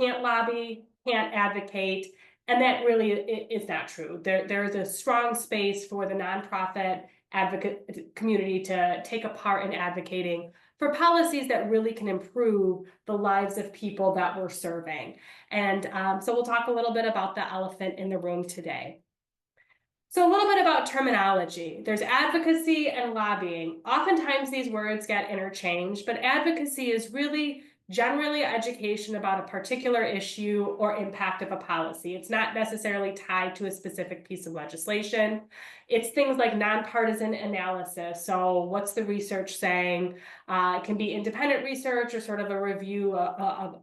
can't lobby, can't advocate, and that really is not true. There's a strong space for the nonprofit advocate community to take a part in advocating for policies that really can improve the lives of people that we're serving. And so we'll talk a little bit about the elephant in the room today. So a little bit about terminology. There's advocacy and lobbying. Oftentimes these words get interchanged, but advocacy is really generally education about a particular issue or impact of a policy. It's not necessarily tied to a specific piece of legislation. It's things like nonpartisan analysis. So what's the research saying? It can be independent research or sort of a review of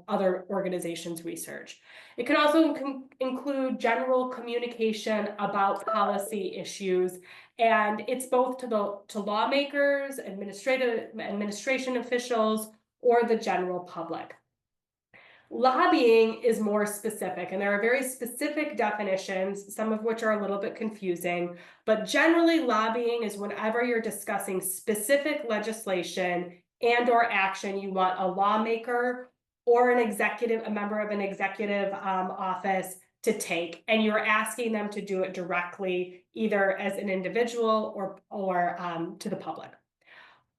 other organizations' research. It can also include general communication about policy issues, and it's both to lawmakers, administration officials, or the general public. Lobbying is more specific, and there are very specific definitions, some of which are a little bit confusing, but generally lobbying is whenever you're discussing specific legislation and or action you want a lawmaker or a member of an executive office to take, and you're asking them to do it directly, either as an individual or to the public.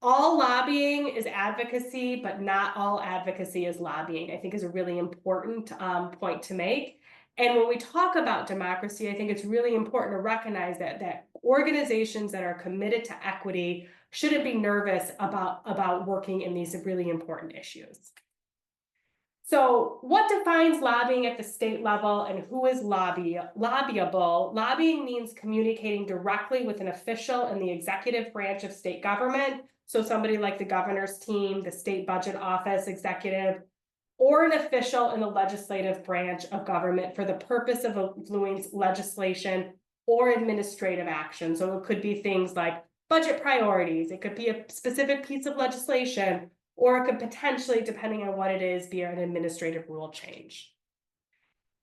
All lobbying is advocacy, but not all advocacy is lobbying, I think is a really important point to make. And when we talk about democracy, I think it's really important to recognize that organizations that are committed to equity shouldn't be nervous about working in these really important issues. So what defines lobbying at the state level and who is lobbyable? Lobbying means communicating directly with an official in the executive branch of state government. So somebody like the governor's team, the state budget office executive, or an official in the legislative branch of government for the purpose of influencing legislation or administrative action. So it could be things like budget priorities. It could be a specific piece of legislation, or it could potentially, depending on what it is, be an administrative rule change.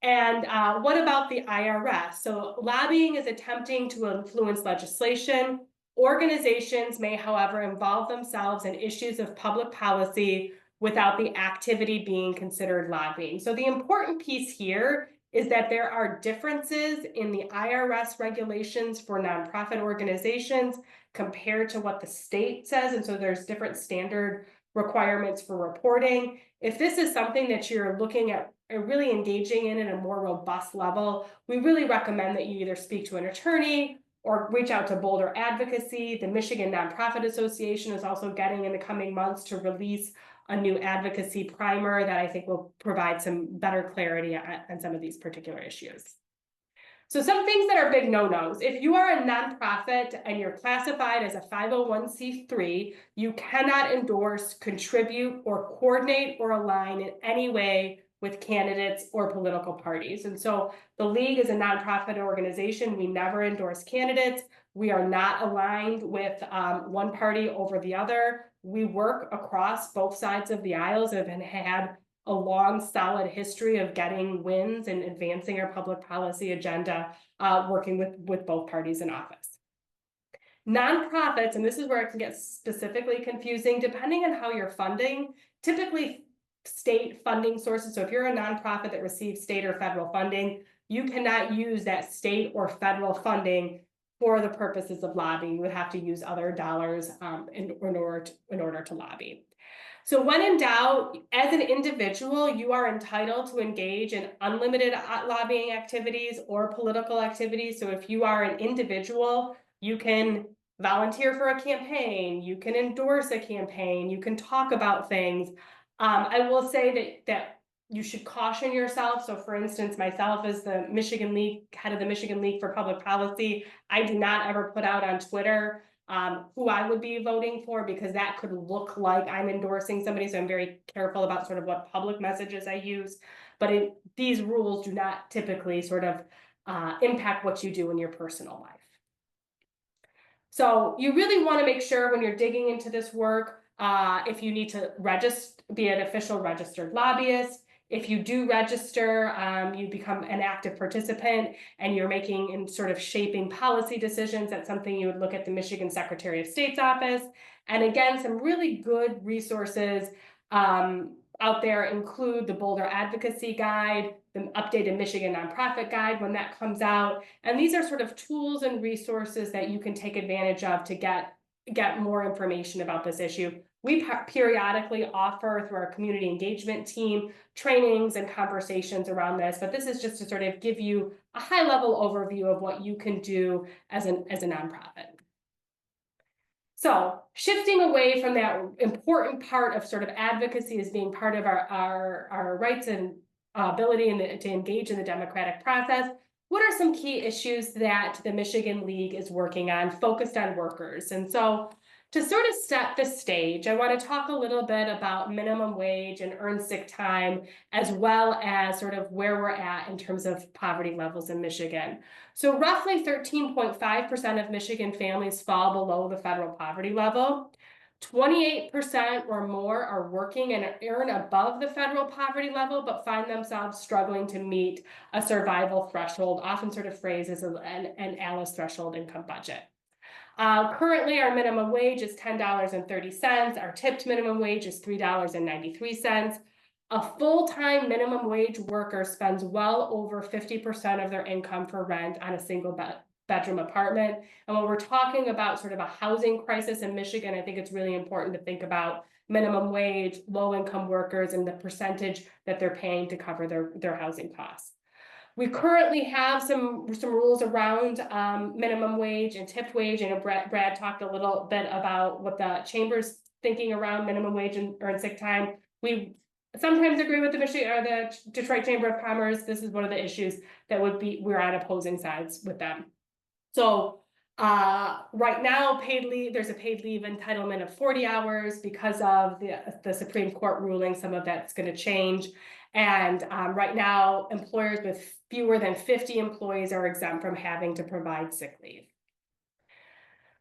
And what about the IRS? So lobbying is attempting to influence legislation. Organizations may, however, involve themselves in issues of public policy without the activity being considered lobbying. So the important piece here is that there are differences in the IRS regulations for nonprofit organizations compared to what the state says. And so there's different standard requirements for reporting. If this is something that you're looking at really engaging in at a more robust level, we really recommend that you either speak to an attorney or reach out to Boulder Advocacy. The Michigan Nonprofit Association is also getting in the coming months to release a new advocacy primer that I think will provide some better clarity on some of these particular issues. So some things that are big no-nos. If you are a nonprofit and you're classified as a 501c3, you cannot endorse, contribute, or coordinate or align in any way with candidates or political parties. And so the League is a nonprofit organization. We never endorse candidates. We are not aligned with one party over the other. We work across both sides of the aisles and have had a long, solid history of getting wins and advancing our public policy agenda, working with both parties in office. Nonprofits, and this is where it can get specifically confusing, depending on how you're funding, typically state funding sources. So if you're a nonprofit that receives state or federal funding, you cannot use that state or federal funding for the purposes of lobbying. You would have to use other dollars in order to lobby. So when in doubt, as an individual, you are entitled to engage in unlimited lobbying activities or political activities. So if you are an individual, you can volunteer for a campaign, you can endorse a campaign, you can talk about things. I will say that you should caution yourself. So for instance, myself as the Michigan League, head of the Michigan League for Public Policy, I do not ever put out on Twitter who I would be voting for, because that could look like I'm endorsing somebody. So I'm very careful about sort of what public messages I use. But these rules do not typically sort of impact what you do in your personal life. So you really want to make sure when you're digging into this work, if you need to be an official registered lobbyist, If you do register, you become an active participant and you're making and sort of shaping policy decisions. That's something you would look at the Michigan Secretary of State's office. And again, some really good resources out there include the Boulder Advocacy Guide, the updated Michigan Nonprofit Guide when that comes out. And these are sort of tools and resources that you can take advantage of to get more information about this issue. We periodically offer through our community engagement team trainings and conversations around this, but this is just to sort of give you a high-level overview of what you can do as a nonprofit. So shifting away from that important part of sort of advocacy as being part of our rights and ability to engage in the democratic process, what are some key issues that the Michigan League is working on focused on workers? And so to sort of set the stage, I want to talk a little bit about minimum wage and earned sick time, as well as sort of where we're at in terms of poverty levels in Michigan. So roughly 13.5% of Michigan families fall below the federal poverty level. 28% or more are working and earn above the federal poverty level, but find themselves struggling to meet a survival threshold, often sort of phrased as an Alice threshold income budget. Currently, our minimum wage is $10.30. Our tipped minimum wage is $3.93. A full-time minimum wage worker spends well over 50% of their income for rent on a single bedroom apartment. And when we're talking about sort of a housing crisis in Michigan, I think it's really important to think about minimum wage, low-income workers, and the percentage that they're paying to cover their housing costs. We currently have some rules around minimum wage and tipped wage. And Brad talked a little bit about what the chamber's thinking around minimum wage and earned sick time. We sometimes agree with the Detroit Chamber of Commerce. This is one of the issues that we're on opposing sides with them. So right now, paid leave, there's a paid leave entitlement of 40 hours because of the Supreme Court ruling. Some of that's going to change. And right now, employers with fewer than 50 employees are exempt from having to provide sick leave.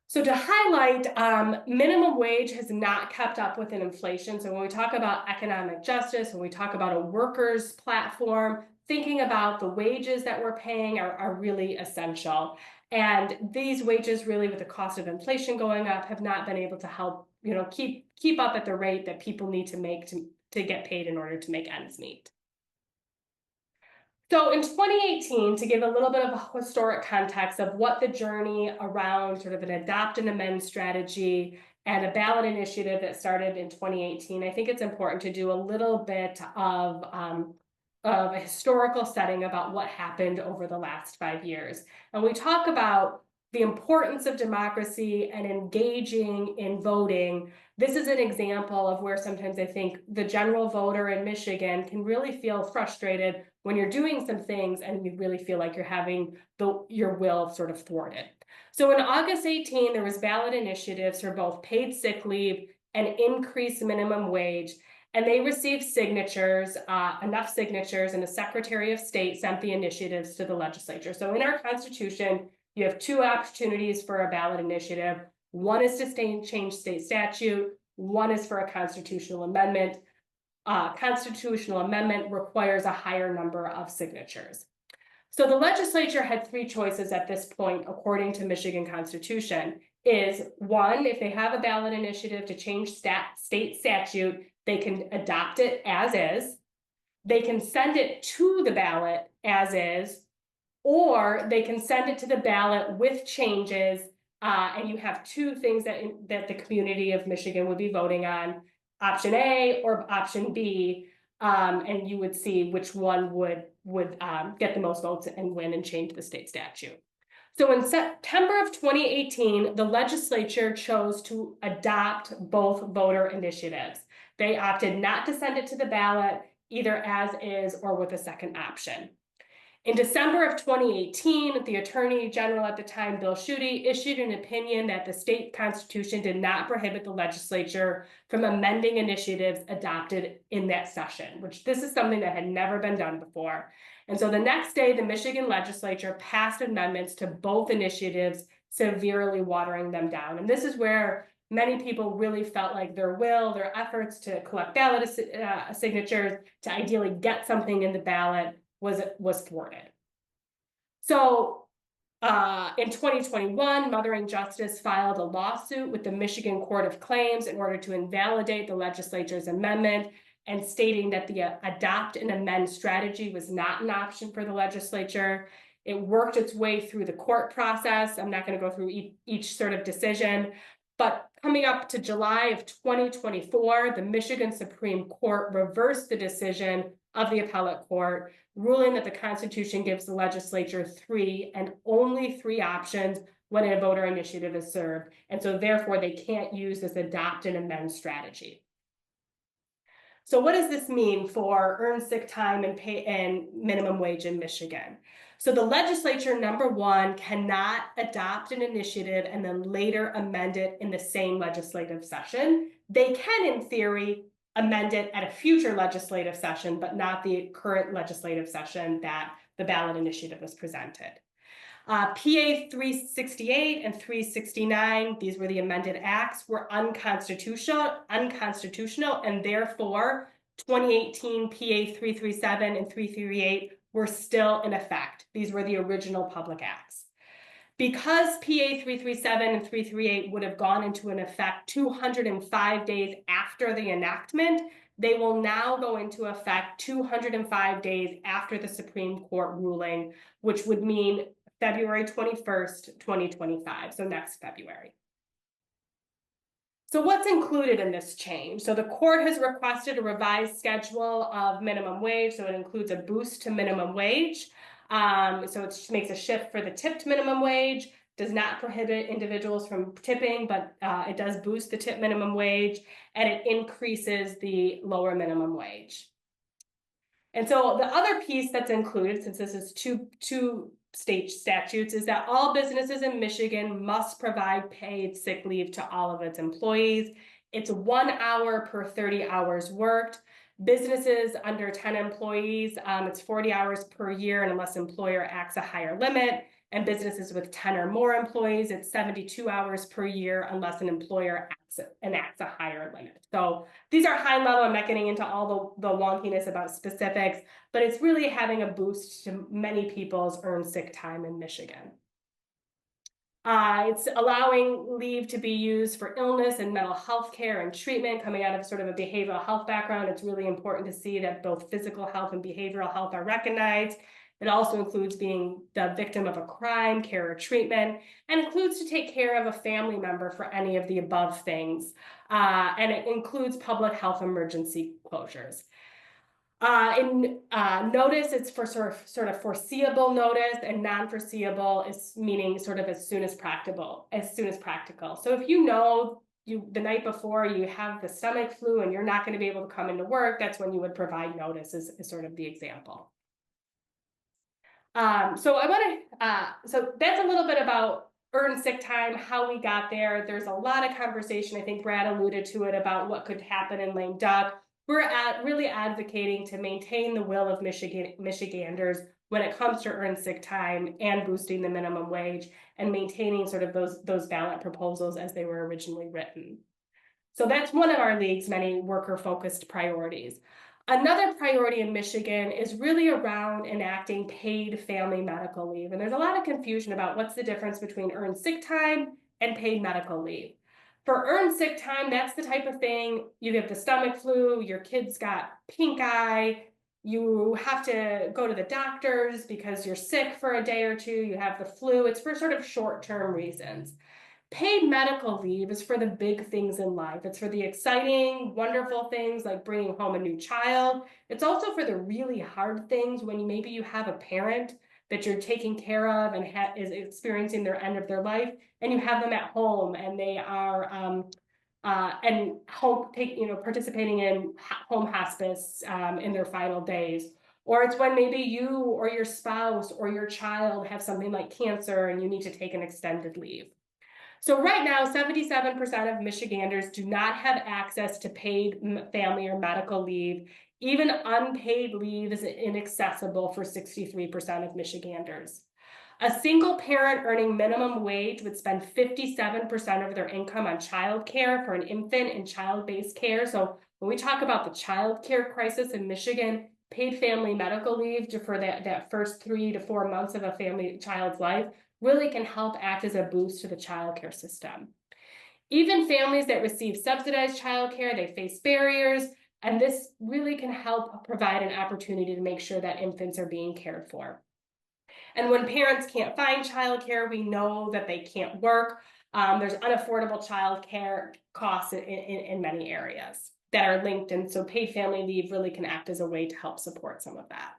So to highlight, minimum wage has not kept up with inflation. So when we talk about economic justice, when we talk about a workers' platform, thinking about the wages that we're paying are really essential. And these wages, really, with the cost of inflation going up, have not been able to help, keep up at the rate that people need to make to get paid in order to make ends meet. So in 2018, to give a little bit of a historic context of what the journey around sort of an adopt and amend strategy and a ballot initiative that started in 2018, I think it's important to do a little bit of a historical setting about what happened over the last 5 years. And we talk about the importance of democracy and engaging in voting. This is an example of where sometimes I think the general voter in Michigan can really feel frustrated when you're doing some things and you really feel like you're having your will sort of thwarted. So in August 18, there was ballot initiatives for both paid sick leave and increased minimum wage. And they received signatures, enough signatures, and the Secretary of State sent the initiatives to the legislature. So in our Constitution, you have two opportunities for a ballot initiative. One is to change state statute. One is for a constitutional amendment. Constitutional amendment requires a higher number of signatures. So the legislature had three choices at this point, according to Michigan Constitution, is one, if they have a ballot initiative to change state statute, they can adopt it as is. They can send it to the ballot as is, or they can send it to the ballot with changes. And you have two things that the community of Michigan would be voting on, option A or option B. And you would see which one would get the most votes and win and change the state statute. So in September of 2018, the legislature chose to adopt both voter initiatives. They opted not to send it to the ballot, either as is or with a second option. In December of 2018, the Attorney General at the time, Bill Schuette, issued an opinion that the state constitution did not prohibit the legislature from amending initiatives adopted in that session, which this is something that had never been done before. And so the next day, the Michigan legislature passed amendments to both initiatives, severely watering them down. And this is where many people really felt like their efforts to collect ballot signatures to ideally get something in the ballot was thwarted. So in 2021, Mothering Justice filed a lawsuit with the Michigan Court of Claims in order to invalidate the legislature's amendment and stating that the adopt and amend strategy was not an option for the legislature. It worked its way through the court process. I'm not going to go through each sort of decision, but coming up to July of 2024, the Michigan Supreme Court reversed the decision of the appellate court, ruling that the Constitution gives the legislature 3 and only 3 options when a voter initiative is served. And so therefore they can't use this adopt and amend strategy. So what does this mean for earned sick time and pay and minimum wage in Michigan? So the legislature, number one, cannot adopt an initiative and then later amend it in the same legislative session. They can, in theory, amend it at a future legislative session, but not the current legislative session that the ballot initiative was presented. PA 368 and 369, these were the amended acts, were unconstitutional, and therefore 2018 PA 337 and 338 were still in effect. These were the original public acts. Because PA 337 and 338 would have gone into an effect 205 days after the enactment, they will now go into effect 205 days after the Supreme Court ruling, which would mean February 21st, 2025, so next February. So what's included in this change? So the court has requested a revised schedule of minimum wage, so it includes a boost to minimum wage. So it makes a shift for the tipped minimum wage, does not prohibit individuals from tipping, but it does boost the tip minimum wage, and it increases the lower minimum wage. And so the other piece that's included, since this is two state statutes, is that all businesses in Michigan must provide paid sick leave to all of its employees. It's 1 hour per 30 hours worked. Businesses under 10 employees, it's 40 hours per year, and unless employer acts a higher limit. And businesses with 10 or more employees, it's 72 hours per year unless an employer enacts a higher limit. So these are high level. I'm not getting into all the wonkiness about specifics, but it's really having a boost to many people's earned sick time in Michigan. It's allowing leave to be used for illness and mental health care and treatment. Coming out of sort of a behavioral health background, it's really important to see that both physical health and behavioral health are recognized. It also includes being the victim of a crime, care or treatment, and includes to take care of a family member for any of the above things. And it includes public health emergency closures. Notice, it's for sort of foreseeable notice, and non-foreseeable is meaning sort of as soon as practical. So if you know the night before you have the stomach flu and you're not going to be able to come into work, that's when you would provide notice, is sort of the example. So that's a little bit about earned sick time, how we got there. There's a lot of conversation, I think Brad alluded to it, about what could happen in lame duck. We're really advocating to maintain the will of Michiganders when it comes to earned sick time and boosting the minimum wage and maintaining sort of those ballot proposals as they were originally written. So that's one of our league's many worker-focused priorities. Another priority in Michigan is really around enacting paid family medical leave. And there's a lot of confusion about what's the difference between earned sick time and paid medical leave. For earned sick time, that's the type of thing, you get the stomach flu, your kid's got pink eye, you have to go to the doctors because you're sick for a day or two, you have the flu. It's for sort of short-term reasons. Paid medical leave is for the big things in life. It's for the exciting, wonderful things like bringing home a new child. It's also for the really hard things when maybe you have a parent that you're taking care of and is experiencing their end of their life, and you have them at home and they are participating in home hospice in their final days. Or it's when maybe you or your spouse or your child have something like cancer and you need to take an extended leave. So right now, 77% of Michiganders do not have access to paid family or medical leave. Even unpaid leave is inaccessible for 63% of Michiganders. A single parent earning minimum wage would spend 57% of their income on childcare for an infant and child-based care. So when we talk about the childcare crisis in Michigan, paid family medical leave for that first 3 to 4 months of a child's life really can help act as a boost to the childcare system. Even families that receive subsidized childcare, they face barriers, and this really can help provide an opportunity to make sure that infants are being cared for. And when parents can't find childcare, we know that they can't work. There's unaffordable childcare costs in many areas that are linked, and so paid family leave really can act as a way to help support some of that.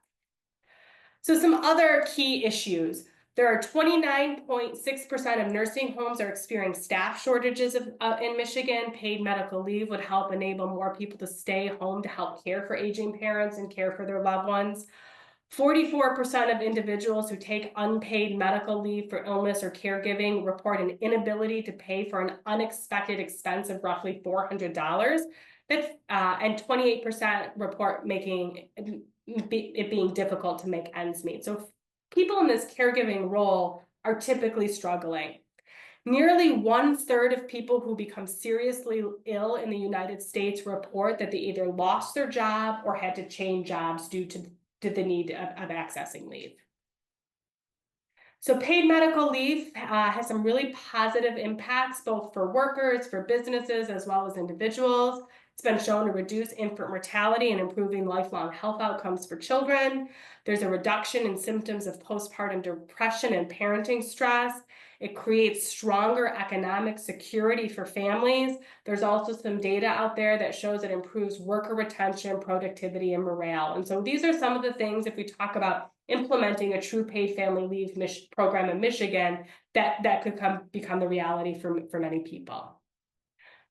So some other key issues. There are 29.6% of nursing homes are experiencing staff shortages in Michigan. Paid medical leave would help enable more people to stay home to help care for aging parents and care for their loved ones. 44% of individuals who take unpaid medical leave for illness or caregiving report an inability to pay for an unexpected expense of roughly $400. And 28% report making it being difficult to make ends meet. So people in this caregiving role are typically struggling. Nearly 1/3 of people who become seriously ill in the United States report that they either lost their job or had to change jobs due to the need of accessing leave. So paid medical leave has some really positive impacts, both for workers, for businesses, as well as individuals. It's been shown to reduce infant mortality and improving lifelong health outcomes for children. There's a reduction in symptoms of postpartum depression and parenting stress. It creates stronger economic security for families. There's also some data out there that shows it improves worker retention, productivity, and morale. And so these are some of the things, if we talk about implementing a true paid family leave program in Michigan, that could become the reality for many people.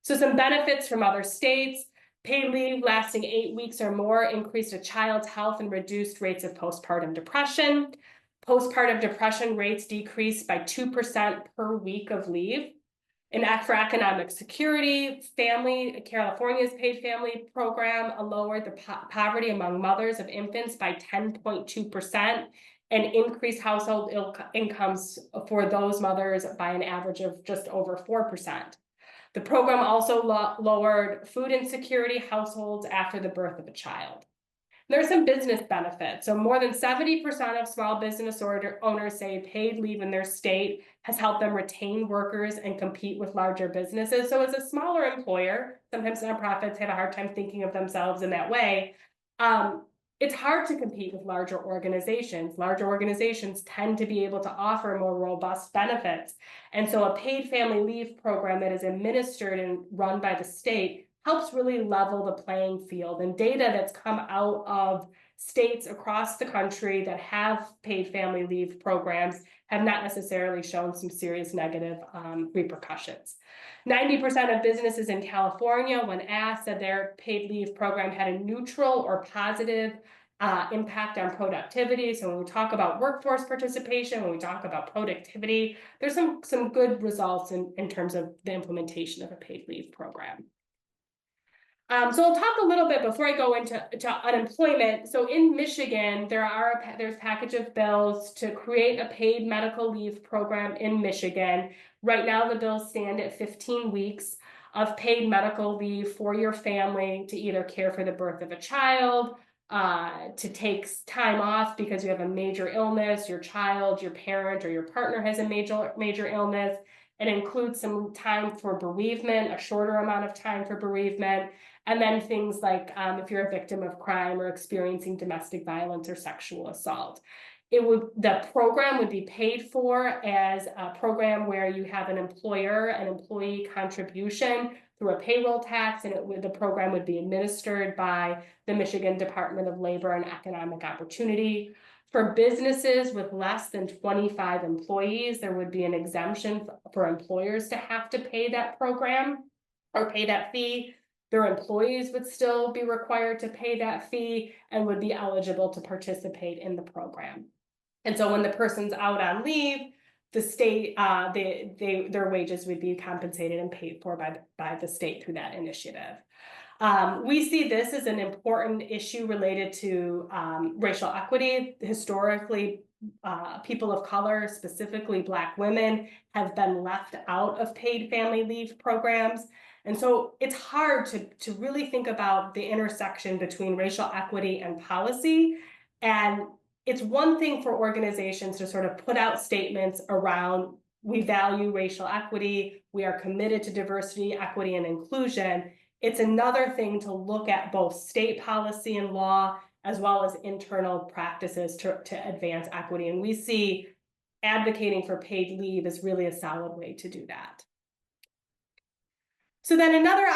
So some benefits from other states: paid leave lasting 8 weeks or more increased a child's health and reduced rates of postpartum depression. Postpartum depression rates decreased by 2% per week of leave. And for economic security, California's paid family program lowered the poverty among mothers of infants by 10.2% and increased household incomes for those mothers by an average of just over 4%. The program also lowered food insecurity households after the birth of a child. There are some business benefits. So more than 70% of small business owners say paid leave in their state has helped them retain workers and compete with larger businesses. So as a smaller employer, sometimes nonprofits have a hard time thinking of themselves in that way. It's hard to compete with larger organizations. Larger organizations tend to be able to offer more robust benefits. And so a paid family leave program that is administered and run by the state helps really level the playing field. And data that's come out of states across the country that have paid family leave programs have not necessarily shown some serious negative repercussions. 90% of businesses in California, when asked, said their paid leave program had a neutral or positive impact on productivity. So when we talk about workforce participation, when we talk about productivity, there's some good results in terms of the implementation of a paid leave program. So I'll talk a little bit before I go into unemployment. So in Michigan, there's a package of bills to create a paid medical leave program in Michigan. Right now, the bills stand at 15 weeks of paid medical leave for your family to either care for the birth of a child, to take time off because you have a major illness, your child, your parent, or your partner has a major illness. It includes some time for bereavement, a shorter amount of time for bereavement, and then things like if you're a victim of crime or experiencing domestic violence or sexual assault. The program would be paid for as a program where you have an employee contribution through a payroll tax, and the program would be administered by the Michigan Department of Labor and Economic Opportunity. For businesses with less than 25 employees, there would be an exemption for employers to have to pay that program or pay that fee. Their employees would still be required to pay that fee and would be eligible to participate in the program. And so when the person's out on leave, the state, their wages would be compensated and paid for by the state through that initiative. We see this as an important issue related to racial equity. Historically, people of color, specifically Black women, have been left out of paid family leave programs. And so it's hard to really think about the intersection between racial equity and policy. And it's one thing for organizations to sort of put out statements around, we value racial equity, we are committed to diversity, equity, and inclusion. It's another thing to look at both state policy and law as well as internal practices to advance equity. And we see advocating for paid leave is really a solid way to do that. So then another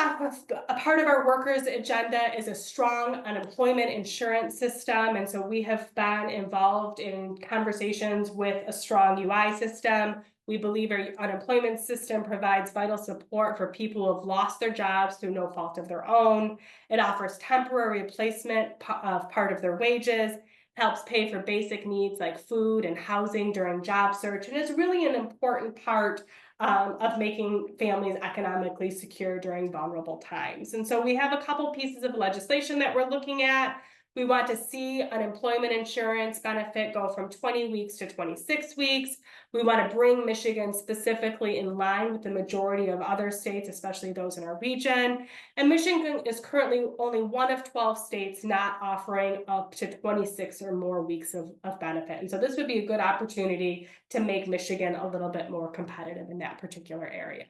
a part of our workers' agenda is a strong unemployment insurance system. And so we have been involved in conversations with a strong UI system. We believe our unemployment system provides vital support for people who have lost their jobs through no fault of their own. It offers temporary replacement of part of their wages, helps pay for basic needs like food and housing during job search, and is really an important part of making families economically secure during vulnerable times. And so we have a couple pieces of legislation that we're looking at. We want to see unemployment insurance benefit go from 20 weeks to 26 weeks. We want to bring Michigan specifically in line with the majority of other states, especially those in our region. And Michigan is currently only one of 12 states not offering up to 26 or more weeks of benefit. And so this would be a good opportunity to make Michigan a little bit more competitive in that particular area.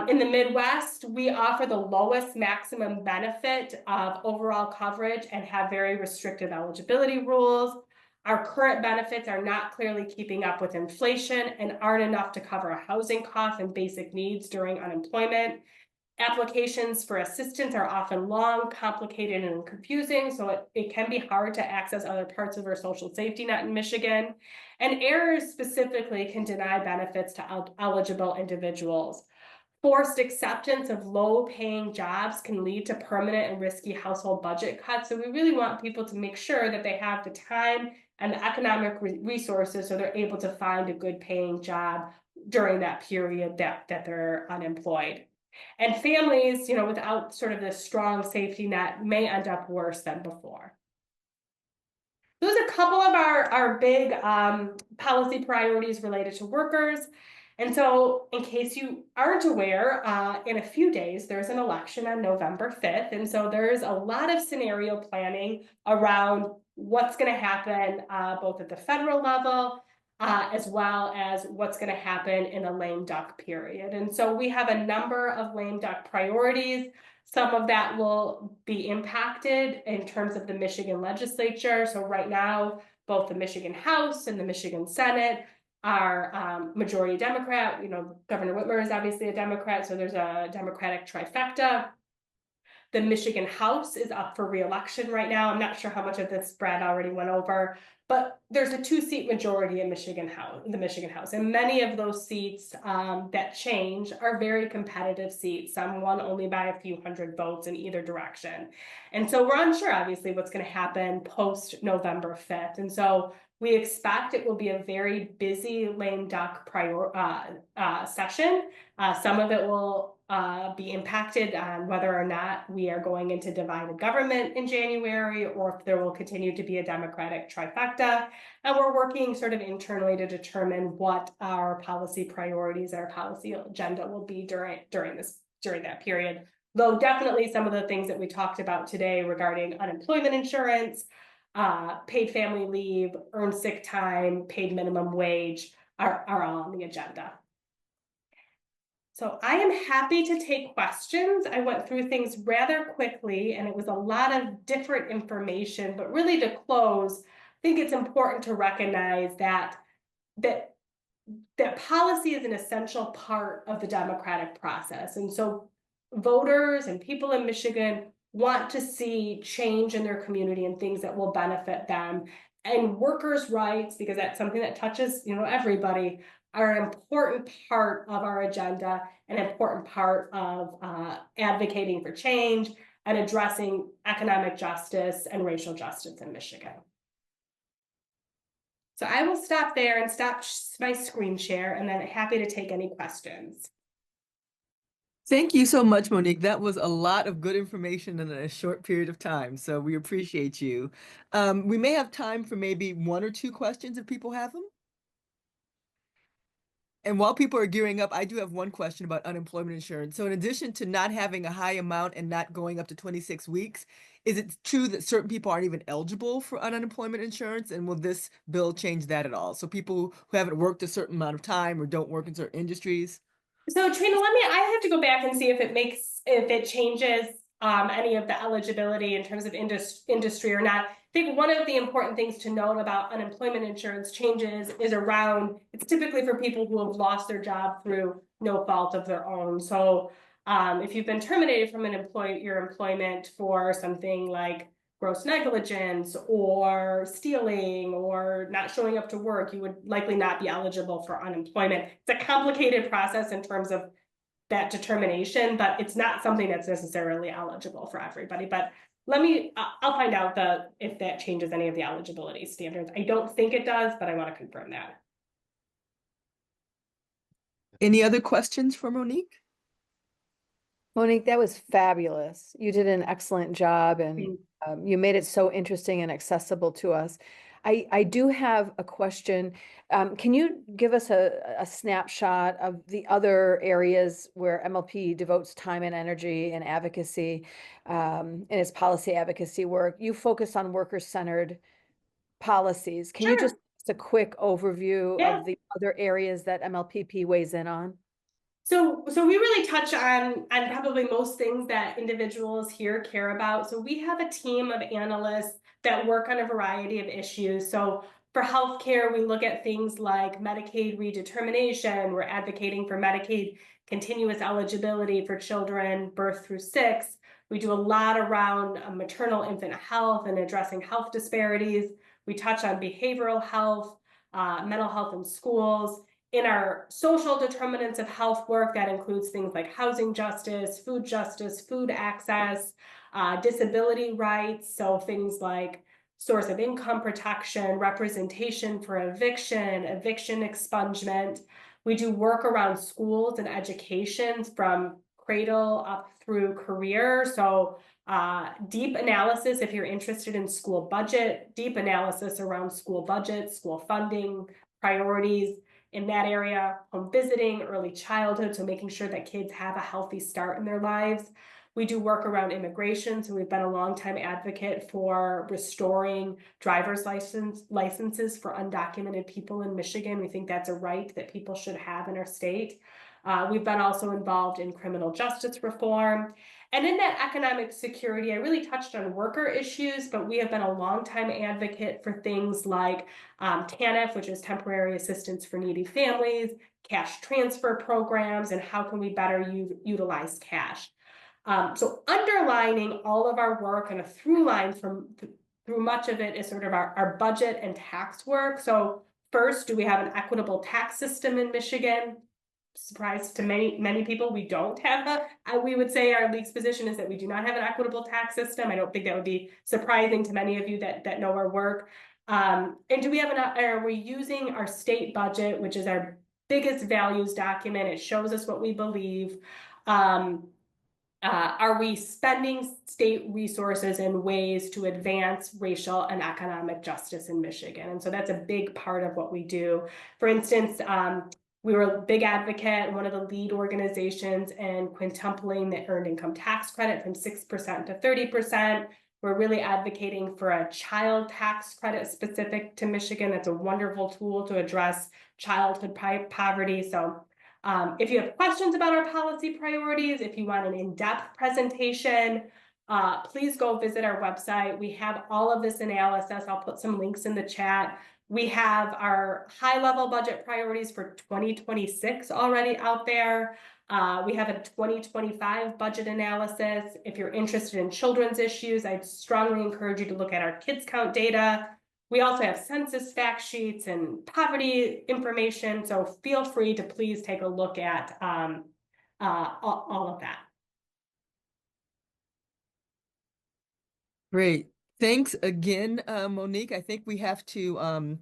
In the Midwest, we offer the lowest maximum benefit of overall coverage and have very restrictive eligibility rules. Our current benefits are not clearly keeping up with inflation and aren't enough to cover housing costs and basic needs during unemployment. Applications for assistance are often long, complicated, and confusing, so it can be hard to access other parts of our social safety net in Michigan. And errors specifically can deny benefits to eligible individuals. Forced acceptance of low-paying jobs can lead to permanent and risky household budget cuts. So we really want people to make sure that they have the time and the economic resources so they're able to find a good-paying job during that period that they're unemployed. And families, without sort of this strong safety net may end up worse than before. Those are a couple of our big policy priorities related to workers. And so in case you aren't aware, in a few days, there's an election on November 5th. And so there's a lot of scenario planning around what's going to happen both at the federal level as well as what's going to happen in a lame duck period. And so we have a number of lame duck priorities. Some of that will be impacted in terms of the Michigan legislature. So right now, both the Michigan House and the Michigan Senate are majority Democrat. Governor Whitmer is obviously a Democrat, so there's a Democratic trifecta. The Michigan House is up for re-election right now. I'm not sure how much of this Brad already went over, but there's a 2-seat majority in the Michigan House. And many of those seats that change are very competitive seats, some won only by a few hundred votes in either direction. And so we're unsure, obviously, what's going to happen post November 5th. And so we expect it will be a very busy lame duck session. Some of it will be impacted on whether or not we are going into divided government in January, or if there will continue to be a Democratic trifecta. And we're working sort of internally to determine what our policy priorities, our policy agenda will be during that period. Though definitely some of the things that we talked about today regarding unemployment insurance, paid family leave, earned sick time, paid minimum wage are all on the agenda. So I am happy to take questions. I went through things rather quickly and it was a lot of different information, but really to close, I think it's important to recognize that policy is an essential part of the democratic process. And so voters and people in Michigan want to see change in their community and things that will benefit them. And workers' rights, because that's something that touches everybody, are an important part of our agenda, an important part of advocating for change and addressing economic justice and racial justice in Michigan. So I will stop there and stop my screen share, and then happy to take any questions. Thank you so much, Monique. That was a lot of good information in a short period of time, so we appreciate you. We may have time for maybe one or two questions if people have them. And while people are gearing up, I do have one question about unemployment insurance. So in addition to not having a high amount and not going up to 26 weeks, is it true that certain people aren't even eligible for unemployment insurance? And will this bill change that at all? So people who haven't worked a certain amount of time or don't work in certain industries? So Trina, I have to go back and see if it changes any of the eligibility in terms of industry or not. I think one of the important things to note about unemployment insurance changes is around, it's typically for people who have lost their job through no fault of their own. So if you've been terminated from your employment for something like gross negligence or stealing or not showing up to work, you would likely not be eligible for unemployment. It's a complicated process in terms of that determination, but it's not something that's necessarily eligible for everybody. But I'll find out if that changes any of the eligibility standards. I don't think it does, but I want to confirm that. Any other questions for Monique? Monique, that was fabulous. You did an excellent job and you made it so interesting and accessible to us. I do have a question. Can you give us a snapshot of the other areas where MLP devotes time and energy and advocacy in its policy advocacy work? You focus on worker-centered policies. Can you Sure. just a quick overview Yeah. of the other areas that MLPP weighs in on? So we really touch on probably most things that individuals here care about. So we have a team of analysts that work on a variety of issues. So for healthcare, we look at things like Medicaid redetermination. We're advocating for Medicaid continuous eligibility for children birth through 6. We do a lot around maternal infant health and addressing health disparities. We touch on behavioral health, mental health in schools. In our social determinants of health work, that includes things like housing justice, food access, disability rights. So things like source of income protection, representation for eviction expungement. We do work around schools and education from cradle up through career. So deep analysis if you're interested in school budget, deep analysis around school budget, school funding, priorities in that area, home visiting, early childhood, so making sure that kids have a healthy start in their lives. We do work around immigration, so we've been a longtime advocate for restoring driver's licenses for undocumented people in Michigan. We think that's a right that people should have in our state. We've been also involved in criminal justice reform. And in that economic security, I really touched on worker issues, but we have been a longtime advocate for things like TANF, which is temporary assistance for needy families, cash transfer programs, and how can we better utilize cash. So underlining all of our work and a through line through much of it is sort of our budget and tax work. So first, do we have an equitable tax system in Michigan? Surprise to many people, we don't have we would say our league's position is that we do not have an equitable tax system. I don't think that would be surprising to many of you that know our work. And do we have are we using our state budget, which is our biggest values document? It shows us what we believe. Are we spending state resources in ways to advance racial and economic justice in Michigan? And so that's a big part of what we do. For instance, we were a big advocate, one of the lead organizations in quintupling the earned income tax credit from 6% to 30%. We're really advocating for a child tax credit specific to Michigan. That's a wonderful tool to address childhood poverty. So if you have questions about our policy priorities, if you want an in-depth presentation, please go visit our website. We have all of this analysis. I'll put some links in the chat. We have our high-level budget priorities for 2026 already out there. We have a 2025 budget analysis. If you're interested in children's issues, I'd strongly encourage you to look at our kids count data. We also have census fact sheets and poverty information, so feel free to please take a look at all of that. Great. Thanks again, Monique. I think we have to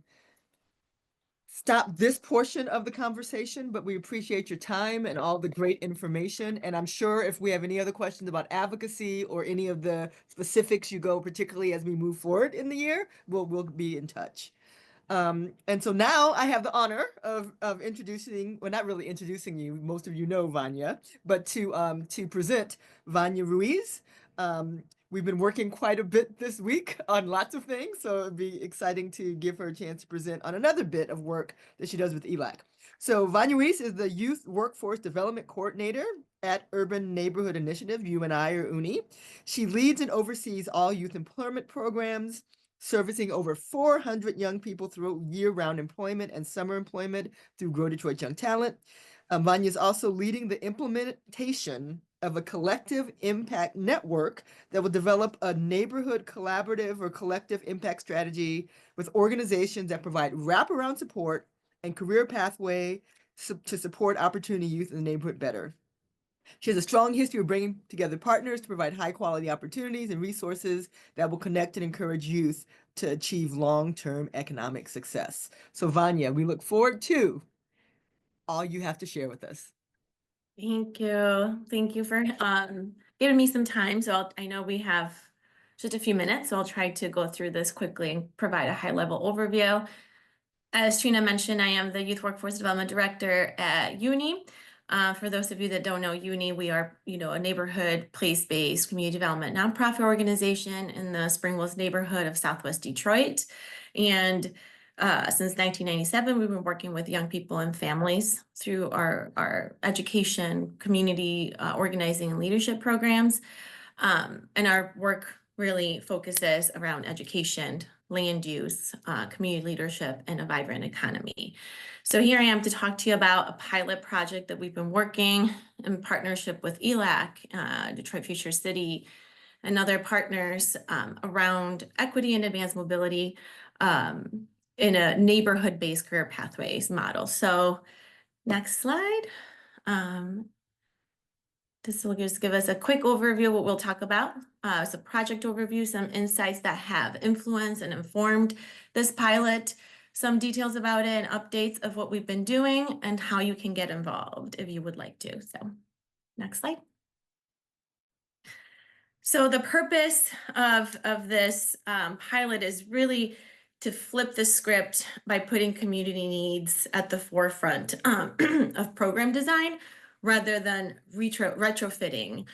stop this portion of the conversation, but we appreciate your time and all the great information. And I'm sure if we have any other questions about advocacy or any of the specifics you go, particularly as we move forward in the year, we'll be in touch. And so now I have the honor of introducing, well, not really introducing you, most of you know Vanya, but to present Vanya Ruiz. We've been working quite a bit this week on lots of things, so it'd be exciting to give her a chance to present on another bit of work that she does with EELAC. So Vanya Ruiz is the Youth Workforce Development Coordinator at Urban Neighborhood Initiative, UNI or UNI. She leads and oversees all youth employment programs, servicing over 400 young people through year-round employment and summer employment through Grow Detroit Young Talent. Vanya is also leading the implementation of a collective impact network that will develop a neighborhood collaborative or collective impact strategy with organizations that provide wraparound support and career pathway to support opportunity youth in the neighborhood better. She has a strong history of bringing together partners to provide high-quality opportunities and resources that will connect and encourage youth to achieve long-term economic success. So Vanya, we look forward to all you have to share with us. Thank you. Thank you for giving me some time. So I know we have just a few minutes, so I'll try to go through this quickly and provide a high-level overview. As Trina mentioned, I am the Youth Workforce Development Director at UNI. For those of you that don't know UNI, we are, a neighborhood place-based community development nonprofit organization in the Springwells neighborhood of Southwest Detroit. And since 1997, we've been working with young people and families through our education, community organizing, and leadership programs. And our work really focuses around education, land use, community leadership, and a vibrant economy. So here I am to talk to you about a pilot project that we've been working in partnership with EELAC, Detroit Future City, and other partners around equity and advanced mobility in a neighborhood-based career pathways model. So next slide. This will just give us a quick overview of what we'll talk about. It's a project overview, some insights that have influenced and informed this pilot, some details about it, and updates of what we've been doing and how you can get involved if you would like to. So next slide. So the purpose of this pilot is really to flip the script by putting community needs at the forefront of program design rather than retrofitting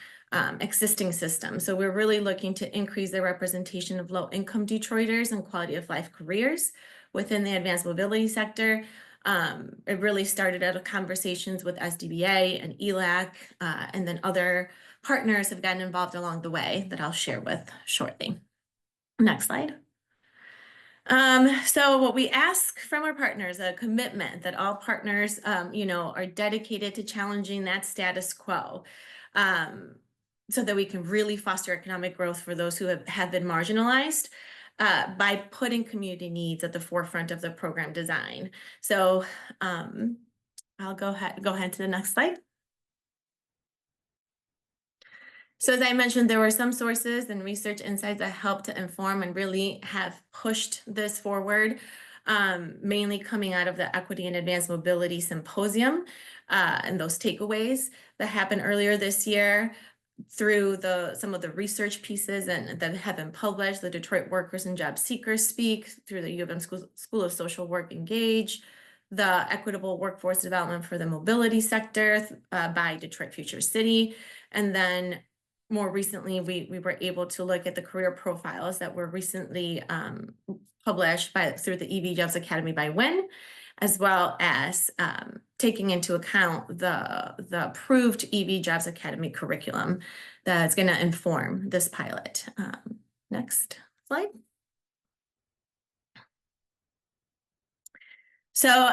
existing systems. So we're really looking to increase the representation of low-income Detroiters and quality of life careers within the advanced mobility sector. It really started out of conversations with SDBA and EELAC, and then other partners have gotten involved along the way that I'll share with shortly. Next slide. So what we ask from our partners, a commitment that all partners, are dedicated to challenging that status quo, so that we can really foster economic growth for those who have been marginalized by putting community needs at the forefront of the program design. So I'll go ahead to the next slide. So as I mentioned, there were some sources and research insights that helped to inform and really have pushed this forward, mainly coming out of the Equity and Advanced Mobility Symposium and those takeaways that happened earlier this year through some of the research pieces and that have been published. The Detroit Workers and Job Seekers Speak, through the U of M School of Social Work Engage, the Equitable Workforce Development for the Mobility Sector by Detroit Future City, and then more recently, we were able to look at the career profiles that were recently published through the EV Jobs Academy by WIN, as well as taking into account the approved EV Jobs Academy curriculum that's going to inform this pilot. Next slide. So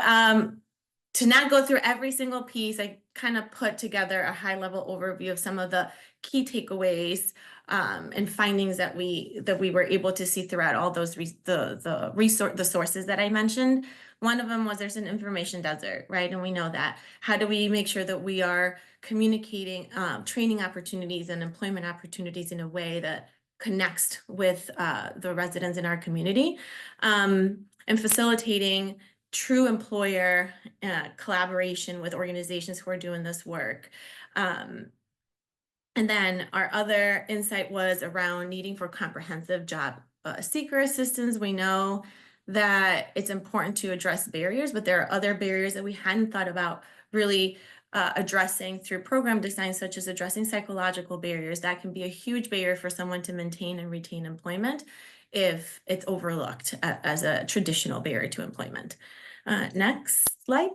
to not go through every single piece, I kind of put together a high-level overview of some of the key takeaways and findings that we were able to see throughout all those the sources that I mentioned. One of them was there's an information desert, right? And we know that. How do we make sure that we are communicating training opportunities and employment opportunities in a way that connects with the residents in our community, and facilitating true employer collaboration with organizations who are doing this work. And then our other insight was around needing for comprehensive job seeker assistance. We know that it's important to address barriers, but there are other barriers that we hadn't thought about really addressing through program design, such as addressing psychological barriers. That can be a huge barrier for someone to maintain and retain employment if it's overlooked as a traditional barrier to employment. Next slide.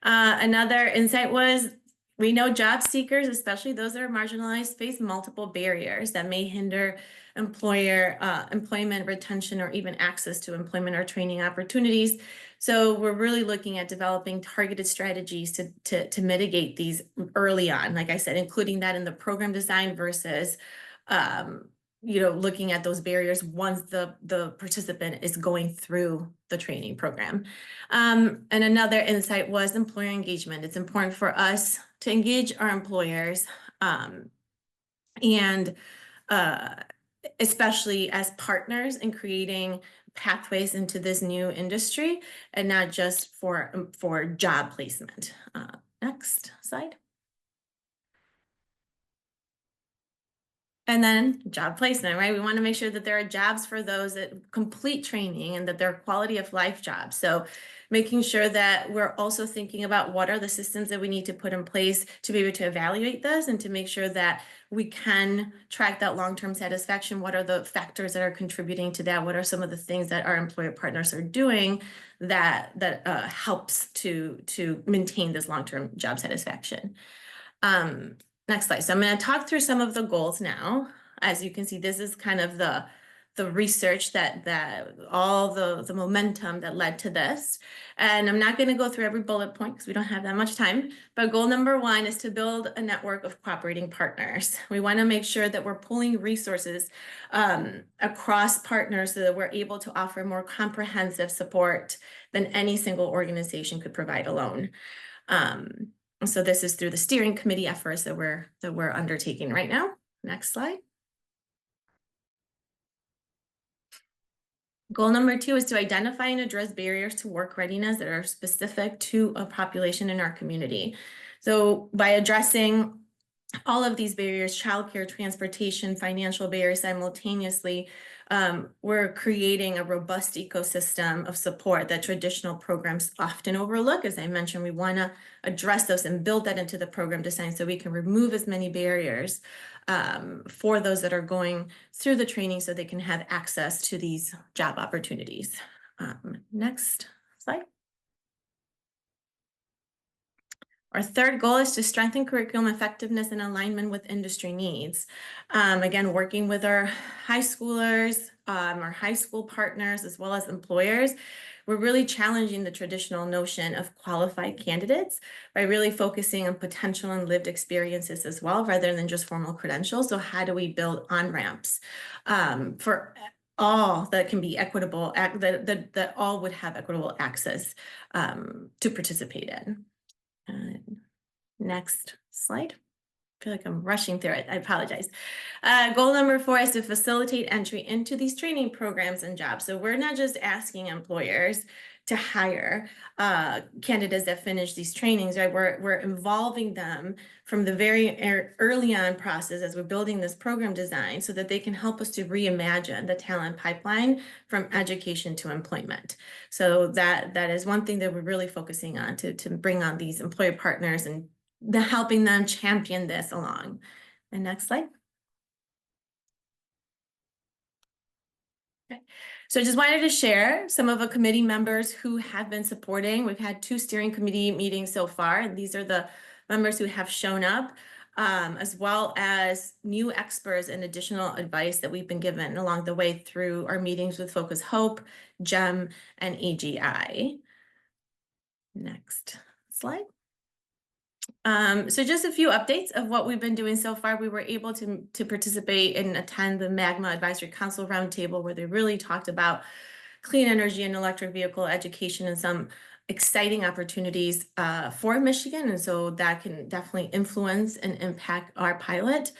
Another insight was, we know job seekers, especially those that are marginalized, face multiple barriers that may hinder employment retention or even access to employment or training opportunities. So we're really looking at developing targeted strategies to mitigate these early on, like I said, including that in the program design versus looking at those barriers once the participant is going through the training program. And another insight was employer engagement. It's important for us to engage our employers and especially as partners in creating pathways into this new industry and not just for job placement. Next slide. And then job placement, right? We want to make sure that there are jobs for those that complete training and that they're quality of life jobs. So making sure that we're also thinking about what are the systems that we need to put in place to be able to evaluate this and to make sure that we can track that long-term satisfaction. What are the factors that are contributing to that? What are some of the things that our employer partners are doing that helps to maintain this long-term job satisfaction? Next slide. So I'm going to talk through some of the goals now. As you can see, this is kind of the research that all the momentum that led to this. And I'm not going to go through every bullet point because we don't have that much time. But goal number one is to build a network of cooperating partners. We want to make sure that we're pulling resources across partners so that we're able to offer more comprehensive support than any single organization could provide alone. So this is through the steering committee efforts that we're undertaking right now. Next slide. Goal number two is to identify and address barriers to work readiness that are specific to a population in our community. So by addressing all of these barriers, childcare, transportation, financial barriers simultaneously, we're creating a robust ecosystem of support that traditional programs often overlook. As I mentioned, we want to address those and build that into the program design so we can remove as many barriers for those that are going through the training so they can have access to these job opportunities. Next slide. Our third goal is to strengthen curriculum effectiveness and alignment with industry needs. Again, working with our high schoolers, our high school partners, as well as employers, we're really challenging the traditional notion of qualified candidates by really focusing on potential and lived experiences as well, rather than just formal credentials. So how do we build on-ramps for all that can be equitable, that all would have equitable access to participate in? Next slide. I feel like I'm rushing through it. I apologize. Goal number four is to facilitate entry into these training programs and jobs. So we're not just asking employers to hire candidates that finish these trainings, right? We're involving them from the very early on process as we're building this program design so that they can help us to reimagine the talent pipeline from education to employment. So that is one thing that we're really focusing on to bring on these employer partners and helping them champion this along. And next slide. Okay. So I just wanted to share some of the committee members who have been supporting. We've had 2 steering committee meetings so far, and these are the members who have shown up, as well as new experts and additional advice that we've been given along the way through our meetings with Focus Hope, GEM, and AGI. Next slide. So just a few updates of what we've been doing so far. We were able to participate and attend the MAGMA Advisory Council Roundtable, where they really talked about clean energy and electric vehicle education and some exciting opportunities for Michigan. And so that can definitely influence and impact our pilot.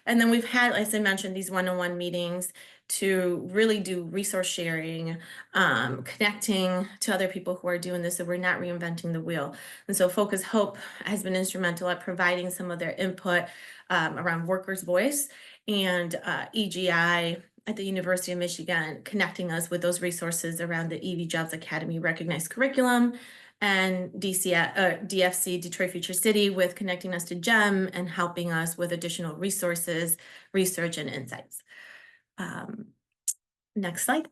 And then we've had, as I mentioned, these one-on-one meetings to really do resource sharing, connecting to other people who are doing this, so we're not reinventing the wheel. And so Focus Hope has been instrumental at providing some of their input around workers' voice, and EGI at the University of Michigan connecting us with those resources around the EV Jobs Academy recognized curriculum, and DFC, Detroit Future City, with connecting us to GEM and helping us with additional resources, research, and insights. Next slide.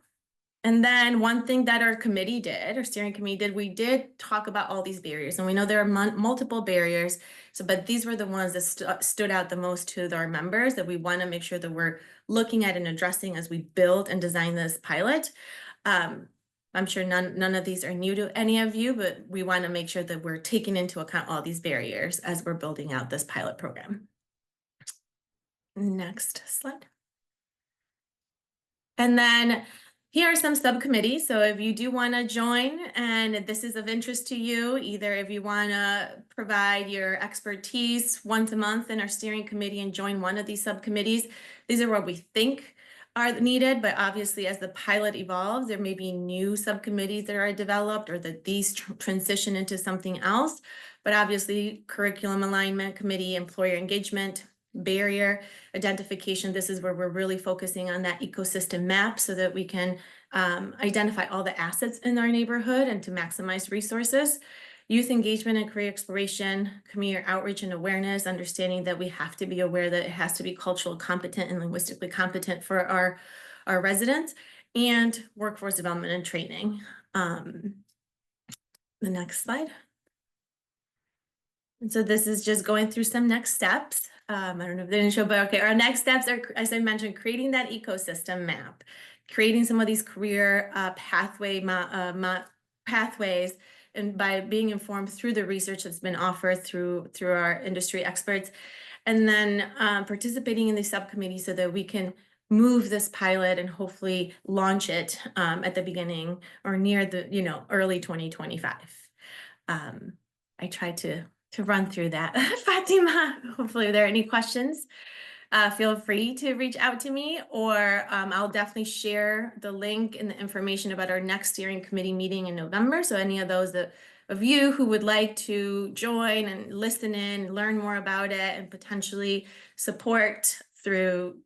And then one thing that our committee did, our steering committee did, we did talk about all these barriers, and we know there are multiple barriers. So, but these were the ones that stood out the most to our members that we want to make sure that we're looking at and addressing as we build and design this pilot. I'm sure none of these are new to any of you, but we want to make sure that we're taking into account all these barriers as we're building out this pilot program. Next slide. And then here are some subcommittees. So if you do want to join and this is of interest to you, either if you want to provide your expertise once a month in our steering committee and join one of these subcommittees, these are what we think are needed. But obviously, as the pilot evolves, there may be new subcommittees that are developed or that these transition into something else. But obviously, curriculum alignment committee, employer engagement, barrier identification, this is where we're really focusing on that ecosystem map so that we can identify all the assets in our neighborhood and to maximize resources. Youth engagement and career exploration, community outreach and awareness, understanding that we have to be aware that it has to be culturally competent and linguistically competent for our residents, and workforce development and training. The next slide. And so this is just going through some next steps. I don't know if they didn't show, but okay, our next steps are, as I mentioned, creating that ecosystem map, creating some of these career pathways, and by being informed through the research that's been offered through our industry experts, and then participating in the subcommittee so that we can move this pilot and hopefully launch it at the beginning or near the early 2025. I tried to run through that. Fatima, hopefully if there are any questions, feel free to reach out to me, or I'll definitely share the link and the information about our next steering committee meeting in November. So any of those of you who would like to join and listen in, learn more about it, and potentially support through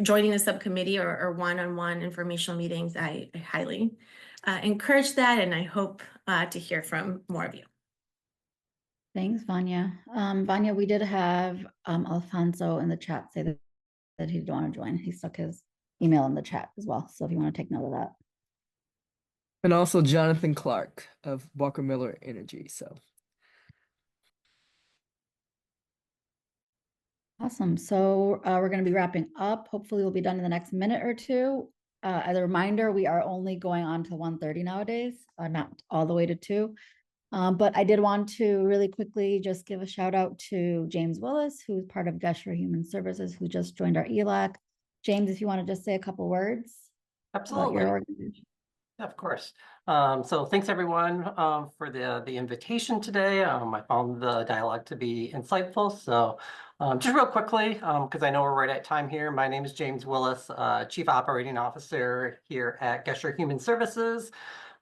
joining the subcommittee or one-on-one informational meetings, I highly encourage that, and I hope to hear from more of you. Thanks, Vanya. Vanya, we did have Alfonso in the chat say that he didn't want to join. He stuck his email in the chat as well. So if you want to take note of that. And also Jonathan Clark of Walker Miller Energy. So awesome. So we're going to be wrapping up. Hopefully we'll be done in the next minute or two. As a reminder, we are only going on to 1:30 nowadays, not all the way to 2. But I did want to really quickly just give a shout out to James Willis, who's part of Gesher Human Services, who just joined our EELAC. James, if you want to just say a couple words. Absolutely. About your organization. Of course. So thanks everyone for the invitation today. I found the dialogue to be insightful. So just real quickly, because I know we're right at time here, my name is James Willis, Chief Operating Officer here at Gesher Human Services.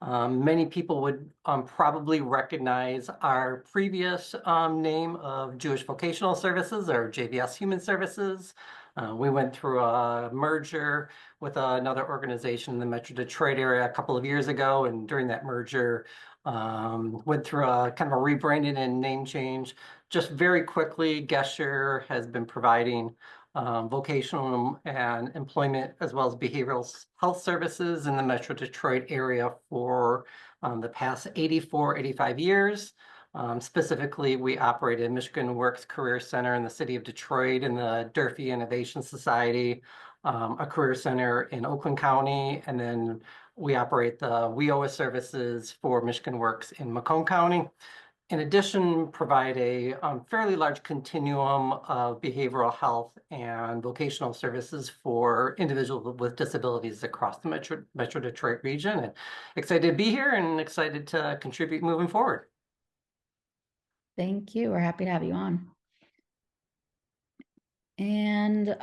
Many people would probably recognize our previous name of Jewish Vocational Services, or JVS Human Services. We went through a merger with another organization in the Metro Detroit area a couple of years ago, and during that merger, went through a kind of a rebranding and name change. Just very quickly, Gesher has been providing vocational and employment as well as behavioral health services in the Metro Detroit area for the past 85 years. Specifically, we operated Michigan Works Career Center in the city of Detroit and the Durfee Innovation Society, a career center in Oakland County, and then we operate the WIOA services for Michigan Works in Macomb County. In addition, provide a fairly large continuum of behavioral health and vocational services for individuals with disabilities across the Metro Detroit region. And excited to be here and excited to contribute moving forward. Thank you. We're happy to have you on. And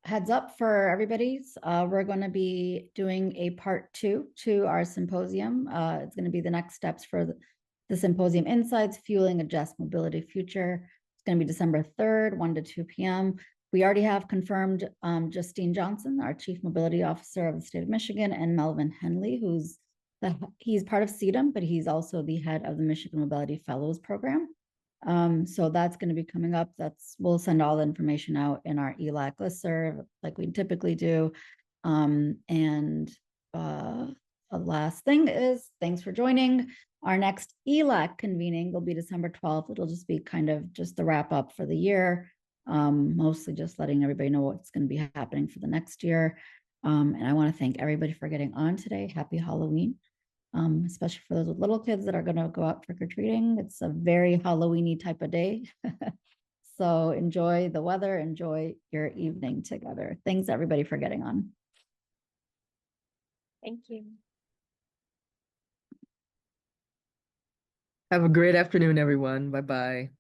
heads up for everybody's, we're going to be doing a part 2 to our symposium. It's going to be the next steps for the symposium insights, fueling a just mobility future. It's going to be December 3rd, 1 to 2 p.m. We already have confirmed Justine Johnson, our Chief Mobility Officer of the state of Michigan, and Melvin Henley, he's part of CEDAM, but he's also the head of the Michigan Mobility Fellows Program. So that's going to be coming up. We'll send all the information out in our ELAC listserv like we typically do. The last thing is, thanks for joining. Our next ELAC convening will be December 12th. It'll just be kind of just the wrap up for the year. Mostly just letting everybody know what's going to be happening for the next year. And I want to thank everybody for getting on today. Happy Halloween. Especially for those with little kids that are going to go out trick-or-treating. It's a very Halloween-y type of day. So enjoy the weather, enjoy your evening together. Thanks everybody for getting on. Thank you. Have a great afternoon, everyone. Bye-bye.